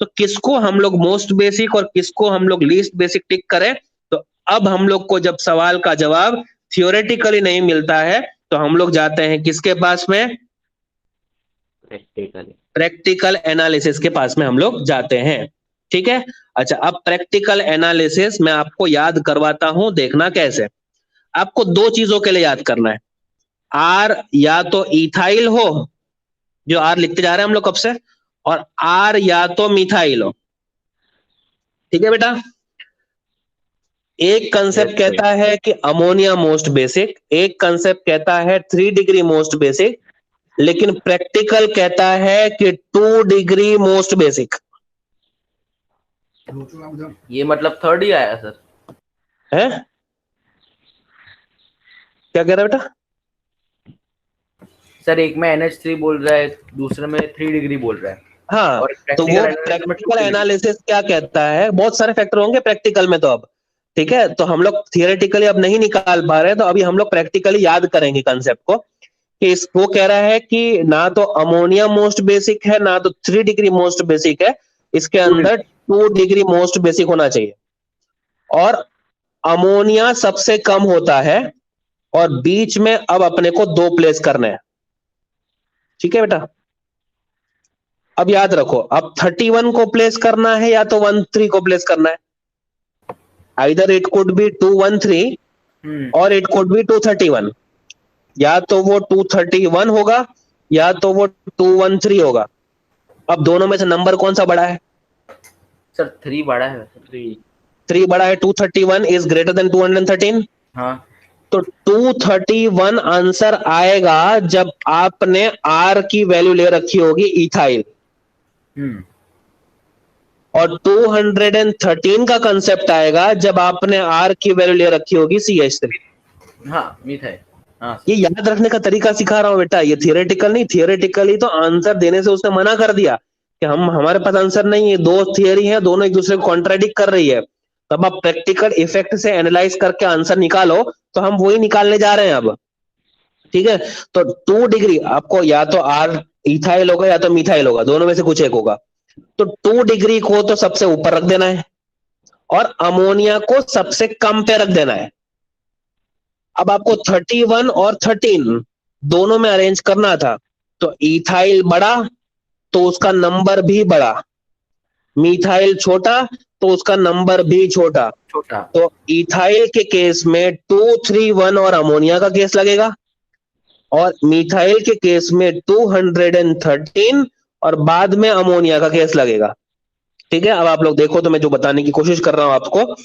तो किसको हम लोग मोस्ट बेसिक और किसको हम लोग लीस्ट बेसिक टिक करें? तो अब हम लोग को जब सवाल का जवाब थियोरेटिकली नहीं मिलता है तो हम लोग जाते हैं किसके पास में? प्रैक्टिकल एनालिसिस के पास में हम लोग जाते हैं। ठीक है, अच्छा अब प्रैक्टिकल एनालिसिस मैं आपको याद करवाता हूं, देखना कैसे। आपको दो चीजों के लिए याद करना है, आर या तो इथाइल हो, जो आर लिखते जा रहे हैं हम लोग कब से, और आर या तो मिथाइल हो। ठीक है बेटा, एक कंसेप्ट कहता है कि अमोनिया मोस्ट बेसिक, एक कंसेप्ट कहता है 3 डिग्री मोस्ट बेसिक, लेकिन प्रैक्टिकल कहता है कि 2 डिग्री मोस्ट बेसिक। ये मतलब थर्ड ही आया सर? है क्या कह रहा है बेटा? सर एक में NH3 बोल रहा है, दूसरे में 3 डिग्री बोल रहा है। हाँ, और तो वो practical analysis में प्रैक्टिकल 2 degree। एनालिसिस क्या कहता है? बहुत सारे फैक्टर होंगे प्रैक्टिकल में तो अब, ठीक है, तो हम लोग थियोरेटिकली अब नहीं निकाल पा रहे, तो अभी हम लोग प्रैक्टिकली याद करेंगे कंसेप्ट को कि वो कह रहा है कि ना तो अमोनिया मोस्ट बेसिक है ना तो 3 डिग्री मोस्ट बेसिक है, इसके अंदर 2 डिग्री मोस्ट बेसिक होना चाहिए, और अमोनिया सबसे कम होता है, और बीच में अब अपने को 2 प्लेस करने हैं। ठीक है बेटा, अब याद रखो, अब 31 को प्लेस करना है या तो 13 को प्लेस करना है, आइदर इट कुड बी 213 और इट कुड बी 231, या तो वो 231 होगा या तो वो 213 होगा। अब दोनों में से नंबर कौन सा बड़ा है? सर 3 बड़ा है। 3 बड़ा है, 231 इज ग्रेटर देन 213। हाँ, तो 231 आंसर आएगा जब आपने आर की वैल्यू ले रखी होगी इथाइल, और 213 का कंसेप्ट आएगा जब आपने आर की वैल्यू ले रखी होगी CH3। हाँ मिथाइल। हाँ ये याद रखने का तरीका सिखा रहा हूं बेटा, ये थियोरेटिकल नहीं, थियोरेटिकली तो आंसर देने से उसने मना कर दिया कि हमारे पास आंसर नहीं है, 2 थियरी है, दोनों एक दूसरे को कॉन्ट्राडिक्ट कर रही है। तब आप प्रैक्टिकल इफेक्ट से एनालाइज करके आंसर निकालो, तो हम वही निकालने जा रहे हैं अब। ठीक है, तो 2 डिग्री आपको या तो आर इथाइल होगा या तो मिथाइल होगा, दोनों में से कुछ एक होगा। तो 2 डिग्री को तो सबसे ऊपर रख देना है और अमोनिया को सबसे कम पे रख देना है। अब आपको 31 और 13 दोनों में अरेंज करना था, तो इथाइल बड़ा तो उसका नंबर भी बड़ा, मिथाइल छोटा तो उसका नंबर भी छोटा। तो इथाइल के केस में 231 और अमोनिया का केस लगेगा, और मिथाइल के केस में 213 और बाद में अमोनिया का केस लगेगा। ठीक है, अब आप लोग देखो, तो मैं जो बताने की कोशिश कर रहा हूं आपको,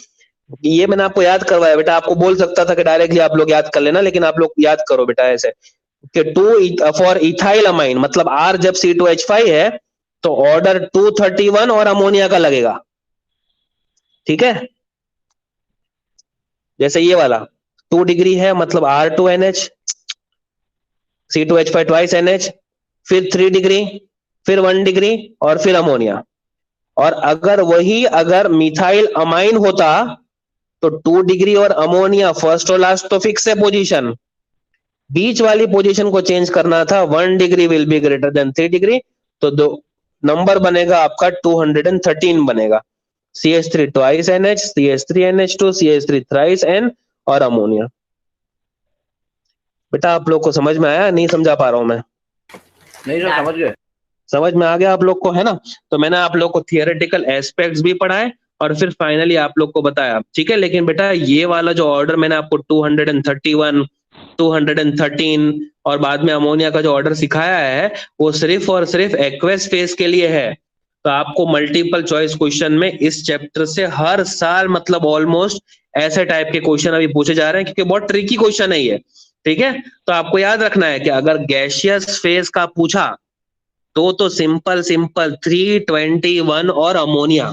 ये मैंने आपको याद करवाया बेटा, आपको बोल सकता था कि डायरेक्टली आप लोग याद कर लेना, लेकिन आप लोग याद करो बेटा ऐसे कि 2 फॉर इथाइल अमाइन, मतलब R जब C2H5 है तो ऑर्डर 231 और अमोनिया का लगेगा। ठीक है, जैसे ये वाला 2 डिग्री है, मतलब R2NH, C2H5 ट्वाइस NH, फिर 3 डिग्री, फिर 1 डिग्री और फिर अमोनिया। और अगर मिथाइल अमाइन होता तो 2 डिग्री और अमोनिया फर्स्ट और लास्ट तो फिक्स है पोजीशन, बीच वाली पोजीशन को चेंज करना था, 1 degree will be greater than 3 degree, तो दो नंबर बनेगा आपका 213 बनेगा। CH3 twice NH, CH3 NH2, CH3 thrice N और अमोनिया। बेटा आप लोग को समझ में आया? नहीं समझा पा रहा हूं मैं? नहीं सर, समझ गए। समझ में आ गया आप लोग को, है ना? तो मैंने आप लोग को थियोरेटिकल एस्पेक्ट्स भी पढ़ाए और फिर फाइनली आप लोग को बताया। ठीक है, लेकिन बेटा ये वाला जो ऑर्डर मैंने आपको 231, 213 और बाद में अमोनिया का जो ऑर्डर सिखाया है, वो सिर्फ और सिर्फ एक्वेस फेज के लिए है। तो आपको मल्टीपल चॉइस क्वेश्चन में इस चैप्टर से हर साल मतलब ऑलमोस्ट ऐसे टाइप के क्वेश्चन अभी पूछे जा रहे हैं, क्योंकि बहुत ट्रिकी क्वेश्चन है ये, ठीक है। तो आपको याद रखना है कि अगर गैसियस फेज का पूछा तो सिंपल सिंपल 321 और अमोनिया,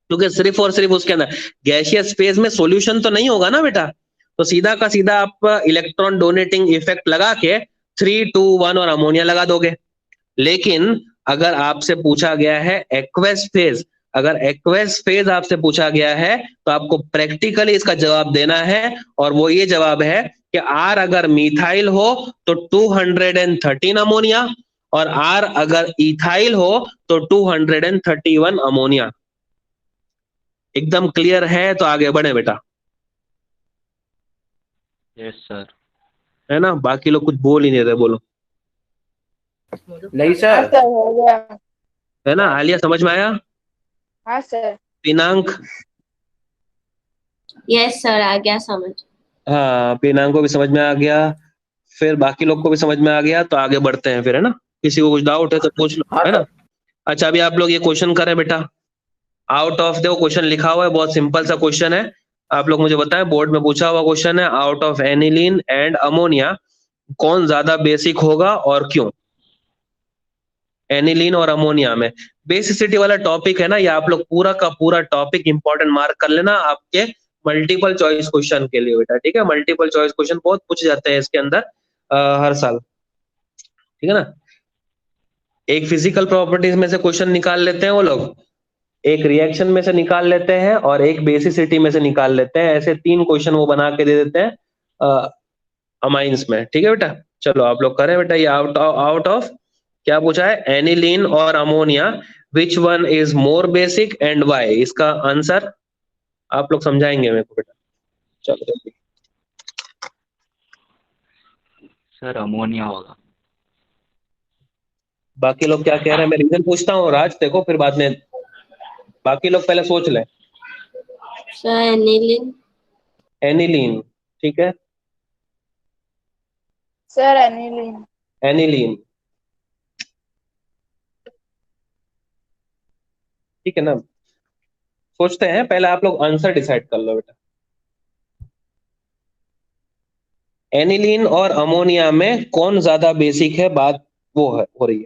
क्योंकि सिर्फ और सिर्फ उसके अंदर गैसियस फेज में सॉल्यूशन तो नहीं होगा ना बेटा, तो सीधा का सीधा आप इलेक्ट्रॉन डोनेटिंग इफेक्ट लगा के 321 और अमोनिया लगा दोगे। लेकिन अगर आपसे पूछा गया है एक्वेस फेज, अगर एक्वेस फेज आपसे पूछा गया है तो आपको प्रैक्टिकली इसका जवाब देना है, और वो ये जवाब है कि आर अगर मिथाइल हो तो 213 अमोनिया, और आर अगर इथाइल हो तो 231 अमोनिया। एकदम क्लियर है? तो आगे बढ़े बेटा, यस सर। है ना? बाकी लोग कुछ बोल ही नहीं रहे, बोलो। नहीं हाँ सर। सर हो गया। है ना? आलिया समझ में आया? हाँ सर। पिनांक? यस सर, आ गया समझ। हाँ, पिनांक को भी समझ में आ गया, फिर बाकी लोग को भी समझ में आ गया। तो आगे बढ़ते हैं फिर, है ना? किसी को कुछ डाउट है तो पूछ लो, हाँ है ना? अच्छा, अभी आप लोग ये क्वेश्चन करें बेटा। आउट ऑफ, देखो क्वेश्चन लिखा हुआ है, बहुत सिंपल सा क्वेश्चन है। आप लोग मुझे बताएं, बोर्ड में पूछा हुआ क्वेश्चन है, out of aniline and ammonia कौन ज्यादा बेसिक होगा और क्यों? एनिलीन और अमोनिया में बेसिसिटी वाला टॉपिक है ना, ये आप लोग पूरा का पूरा टॉपिक इंपॉर्टेंट मार्क कर लेना आपके मल्टीपल चॉइस क्वेश्चन के लिए बेटा, ठीक है? मल्टीपल चॉइस क्वेश्चन बहुत पूछे जाते हैं इसके अंदर हर साल, ठीक है ना? एक फिजिकल प्रॉपर्टीज में से क्वेश्चन निकाल लेते हैं वो लोग, एक रिएक्शन में से निकाल लेते हैं, और एक बेसिसिटी में से निकाल लेते हैं। ऐसे 3 क्वेश्चन वो बना के दे देते हैं अमाइंस में, ठीक है बेटा? चलो आप लोग करें बेटा। ये आउट ऑफ क्या पूछा है? एनिलीन और ammonia, which one is more basic and why? इसका आंसर आप लोग समझाएंगे मेरे को बेटा। चलो जल्दी। सर अमोनिया होगा। बाकी लोग क्या कह रहे हैं? मैं रीजन पूछता हूँ राज, देखो फिर बाद में बाकी लोग पहले सोच लें। Sir aniline. एनिलीन, ठीक है। Sir aniline. एनिलीन, ठीक है ना? सोचते हैं, पहले आप लोग आंसर डिसाइड कर लो बेटा। एनिलीन और अमोनिया में कौन ज्यादा बेसिक है, बात वो है हो रही है।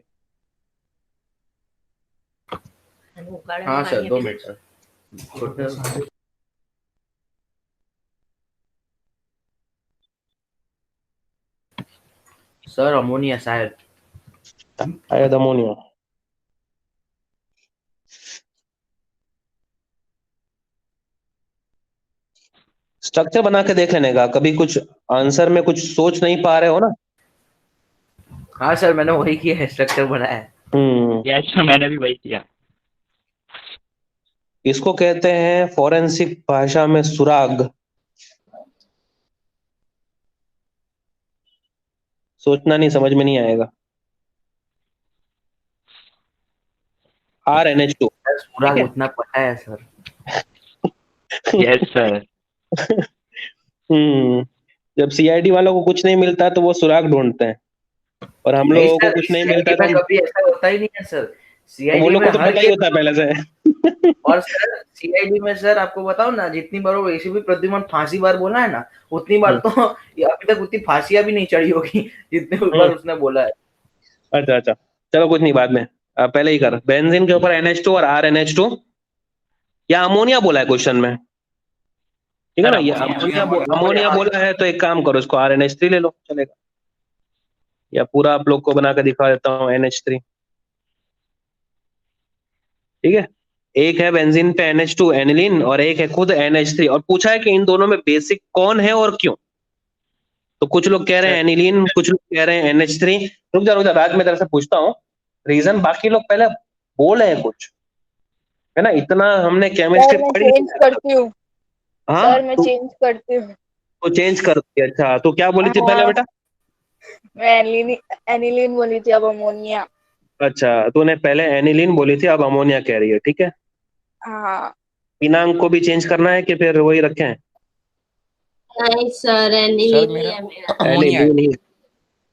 हाँ sir, 2 minute sir. Sir ammonia शायद। शायद अमोनिया। स्ट्रक्चर बना के देख लेने का, कभी कुछ आंसर में कुछ सोच नहीं पा रहे हो ना? हाँ सर, मैंने वही किया है, स्ट्रक्चर बनाया है। यस सर, मैंने भी वही किया। इसको कहते हैं फॉरेंसिक भाषा में सुराग। सोचना नहीं, समझ में नहीं आएगा। RNH2। सुराग उतना पता है सर। Yes sir. जब CID वालों को कुछ नहीं मिलता तो वो सुराग ढूंढते हैं, और हम लोगों को कुछ नहीं मिलता तो कभी ऐसा होता ही नहीं है सर। वो सीआईडी लोग में को तो हर पता ही होता है पहले से। और सर सीआईडी में सर आपको बताओ ना, जितनी बार वो एसीपी प्रद्युमन फांसी बार बोला है ना, उतनी बार तो अभी तक उतनी फांसियां भी नहीं चढ़ी होगी जितने बार उसने बोला है। अच्छा अच्छा, चलो कुछ नहीं, बाद में पहले ही कर। बेंजीन के ऊपर NH2 और RNH2, या अमोनिया बोला है क्वेश्चन में, ठीक है ना? ये अमोनिया बोला है, तो एक काम करो, इसको RNH3 ले लो, चलेगा? या पूरा आप लोग को बना के दिखा देता हूँ NH3, ठीक है? एक है बेंजीन पे NH2 एनिलीन, और एक है खुद NH3, और पूछा है कि इन दोनों में बेसिक कौन है और क्यों। तो कुछ लोग कह रहे हैं एनिलीन, कुछ लोग कह रहे हैं NH3। रुक जा राज, मैं तेरे से पूछता हूँ रीजन। बाकी लोग पहले बोले हैं कुछ, है ना? इतना हमने केमिस्ट्री सर मैं पढ़ी चेंज करती हूँ। हाँ, सर मैं चेंज करती हूँ। तो चेंज कर दिया। अच्छा, तो क्या बोली थी पहले बेटा? मैं एनिलीन बोली थी, अब अमोनिया। अच्छा, तूने पहले एनिलीन बोली थी, अब अमोनिया कह रही है, ठीक है? हाँ पिनांक को भी चेंज करना है कि फिर वही रखें? नहीं सर, सर एनिलीन ही मेरा है मेरा। अमोनिया है। एनिलीन ही।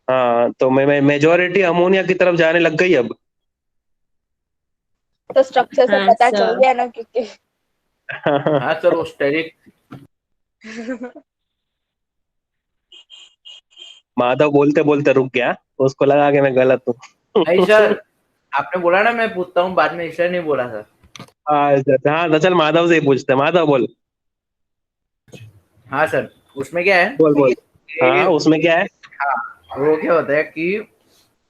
हाँ, तो मैं मेजोरिटी अमोनिया की तरफ जाने लग गई अब। तो स्ट्रक्चर से हाँ, पता चल सर। गया ना, क्योंकि हाँ सर, वो स्टेरिक। माधव बोलते बोलते रुक गया, उसको लगा कि मैं गलत हूँ। नहीं सर, आपने बोला ना मैं पूछता हूँ बाद में, इसलिए नहीं बोला सर। हाँ तो चल माधव से ही पूछते हैं। माधव बोल हाँ सर, उसमें क्या है बोल बोल। हाँ कि उसमें क्या है? हाँ, वो क्या होता है कि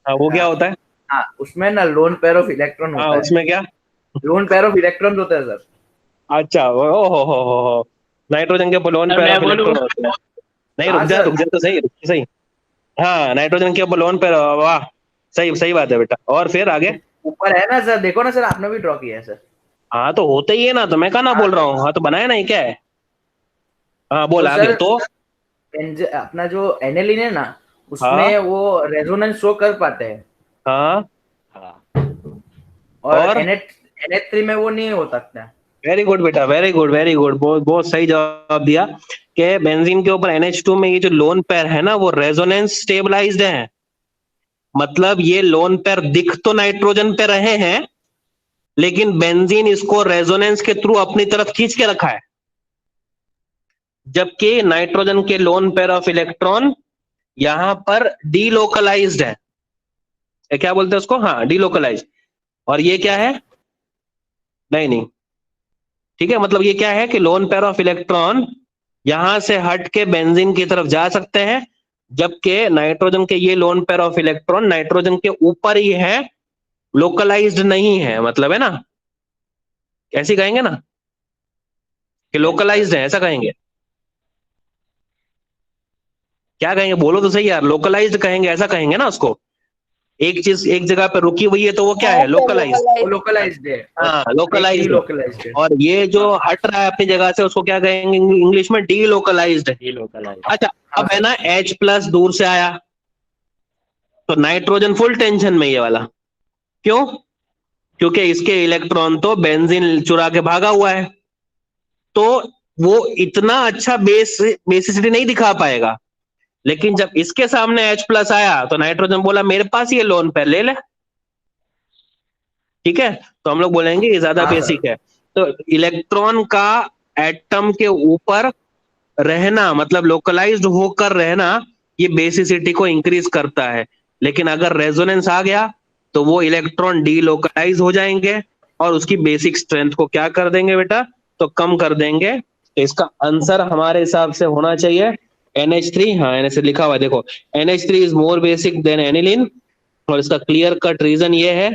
हाँ वो क्या होता है? हाँ, उसमें ना लोन पेयर ऑफ इलेक्ट्रॉन हाँ होता है। उसमें क्या? लोन पेयर ऑफ इलेक्ट्रॉन होता है सर। अच्छा ओ हो। नाइट्रोजन के लोन सर पेयर मैं ऑफ बोलूँ? इलेक्ट्रॉन होते हैं। नहीं हाँ सर। रुक जा तो सही, रुक जा सही। हाँ नाइट्रोजन के लोन पेयर, वाह सही सही बात है बेटा। और फिर आगे? ऊपर है ना सर, देखो ना सर, आपने भी ड्रॉ किया है सर। हाँ तो होते ही है ना, तो मैं कहा ना हाँ बोल रहा सर। हूँ, हाँ तो बनाया नहीं क्या है? हाँ बोल तो आगे सर तो। अपना जो एनेलिन है ना, हाँ उसमें वो रेजोनेंस शो कर पाते हैं, हाँ हाँ और और NH3 में वो नहीं हो सकता। वेरी गुड बेटा, वेरी गुड वेरी गुड, बहुत बहुत सही जवाब दिया कि बेंजीन के ऊपर NH2 में ये जो लोन पेयर है ना वो रेजोनेंस स्टेबलाइज्ड है। मतलब ये लोन पेयर दिख तो नाइट्रोजन पे रहे हैं, लेकिन बेंजीन इसको रेजोनेंस के थ्रू अपनी तरफ खींच के रखा है, जबकि नाइट्रोजन के लोन पेयर ऑफ इलेक्ट्रॉन यहां पर डीलोकलाइज्ड है। ये क्या बोलते हैं उसको? हाँ डीलोकलाइज्ड। और ये क्या है? नहीं नहीं, ठीक है, मतलब ये क्या है कि लोन पेयर ऑफ इलेक्ट्रॉन यहां से हट के बेंजीन की तरफ जा सकते हैं, जबकि नाइट्रोजन के ये lone pair of electron nitrogen के ऊपर ही है, लोकलाइज्ड नहीं है, मतलब है ना, ऐसी कहेंगे ना कि यस सर। लोकलाइज्ड है, ऐसा कहेंगे? क्या कहेंगे बोलो तो सही यार, लोकलाइज्ड कहेंगे, ऐसा कहेंगे ना उसको? एक चीज एक जगह पे रुकी हुई है तो वो क्या हाँ है? Sir, localised. वो लोकलाइज। लोकलाइज्ड है और हाँ एक ही लोकलाइज्ड है। लोकलाइज्ड है। और ये जो हाँ हट रहा है अपनी जगह से उसको क्या कहेंगे इंग्लिश में? डीलोकलाइज्ड है। ये लोकलाइज। अच्छा, हाँ अब है सर। ना H प्लस दूर से आया तो नाइट्रोजन फुल टेंशन में, ये वाला। क्यों? क्योंकि इसके इलेक्ट्रॉन तो बेंजीन चुरा के भागा हुआ है, तो वो इतना अच्छा बेसिसिटी नहीं दिखा पाएगा। लेकिन जब इसके सामने H प्लस आया तो नाइट्रोजन बोला मेरे पास ये लोन पेयर ले ले। ठीक है, तो हम लोग बोलेंगे ये ज्यादा हाँ सर। बेसिक है। तो इलेक्ट्रॉन का एटम के ऊपर रहना, मतलब लोकलाइज्ड होकर रहना, ये बेसिसिटी को इंक्रीज करता है। लेकिन अगर रेजोनेंस आ गया तो वो इलेक्ट्रॉन डीलोकलाइज हो जाएंगे और उसकी बेसिक स्ट्रेंथ को क्या कर देंगे बेटा? तो कम कर देंगे। तो इसका आंसर हमारे हिसाब से होना चाहिए NH3। हाँ NH3 लिखा हुआ है देखो, NH3 is more basic than aniline. और इसका क्लियर कट रीजन ये है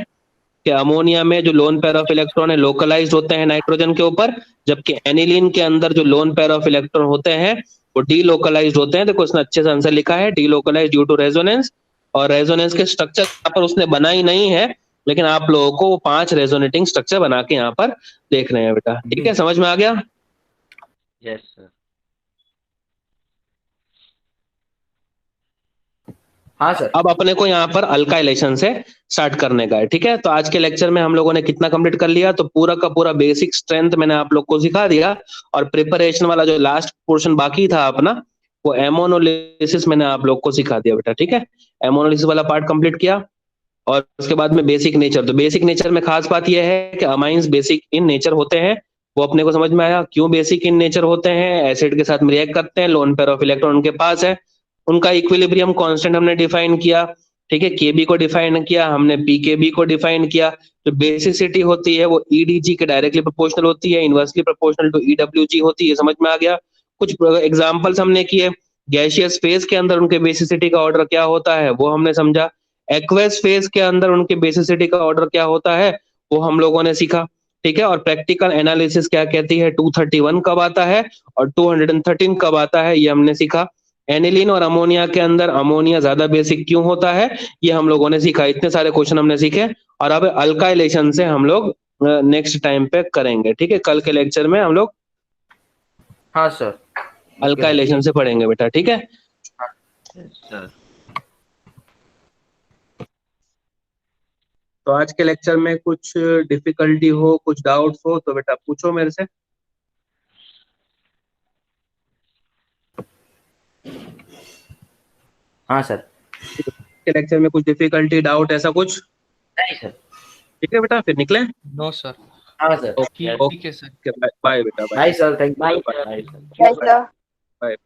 कि अमोनिया में जो लोन पेयर ऑफ इलेक्ट्रॉन है लोकलाइज्ड होते हैं नाइट्रोजन के ऊपर, जबकि एनिलीन के अंदर जो लोन पेयर ऑफ इलेक्ट्रॉन होते हैं वो डीलोकलाइज्ड होते हैं। देखो इसने अच्छे से आंसर लिखा है, डीलोकलाइज्ड ड्यू टू रेजोनेंस। और रेजोनेंस के स्ट्रक्चर यहाँ पर उसने बना ही नहीं है, लेकिन आप लोगों को वो 5 रेजोनेटिंग स्ट्रक्चर बना के यहाँ पर देख रहे हैं बेटा। ठीक है, समझ में आ गया? Yes sir. हाँ सर। अब अपने को यहाँ पर अल्काइलेशन से स्टार्ट करने का है। ठीक है, तो आज के लेक्चर में हम लोगों ने कितना कंप्लीट कर लिया? तो पूरा का पूरा बेसिक स्ट्रेंथ मैंने आप लोग को सिखा दिया, और प्रिपरेशन वाला जो लास्ट पोर्शन बाकी था अपना, वो एमोनोलिसिस मैंने आप लोग को सिखा दिया बेटा। ठीक है, एमोनोलिसिस वाला पार्ट कंप्लीट किया। और उसके बाद में बेसिक नेचर, तो बेसिक नेचर में खास बात यह है कि अमाइंस बेसिक इन नेचर होते हैं, वो अपने को समझ में आया। क्यों बेसिक इन नेचर होते हैं? एसिड के साथ में रिएक्ट करते हैं, लोन पेयर ऑफ इलेक्ट्रॉन उनके पास है, उनका इक्विलिब्रियम कांस्टेंट हमने डिफाइन किया। ठीक है, केबी को डिफाइन किया हमने, पीकेबी को डिफाइन किया। जो बेसिसिटी होती है वो ईडीजी के डायरेक्टली प्रोपोर्शनल होती है, इनवर्सली प्रोपोर्शनल टू ईडब्ल्यूजी होती है। समझ में आ गया? कुछ एग्जांपल्स हमने किए। गैसियस फेज के अंदर उनके बेसिसिटी का ऑर्डर क्या होता है वो हमने समझा। एक्वस फेज के अंदर उनके बेसिसिटी का ऑर्डर क्या होता है वो हम लोगों ने सीखा। ठीक है, और प्रैक्टिकल एनालिसिस क्या कहती है, 231 कब आता है और 213 कब आता है, ये हमने सीखा। एनिलीन और अमोनिया के अंदर अमोनिया ज्यादा बेसिक क्यों होता है, ये हम लोगों ने सीखा। इतने सारे क्वेश्चन हमने सीखे, और अब अल्काइलेशन से हम लोग नेक्स्ट टाइम पे करेंगे। ठीक है, कल के लेक्चर में हम लोग हाँ सर। अल्काइलेशन से पढ़ेंगे बेटा। ठीक है, यस सर। तो आज के लेक्चर में कुछ डिफिकल्टी हो, कुछ डाउट्स हो तो बेटा पूछो मेरे से। हाँ सर। के लेक्चर में कुछ डिफिकल्टी डाउट ऐसा कुछ? नहीं सर। ठीक है बेटा, फिर निकले। No sir. हाँ सर। ओके ठीक है सर। बाय बेटा, bye. Bye sir, thank you. Bye Bye. Sir. Yes, sir.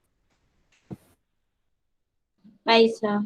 Bye sir.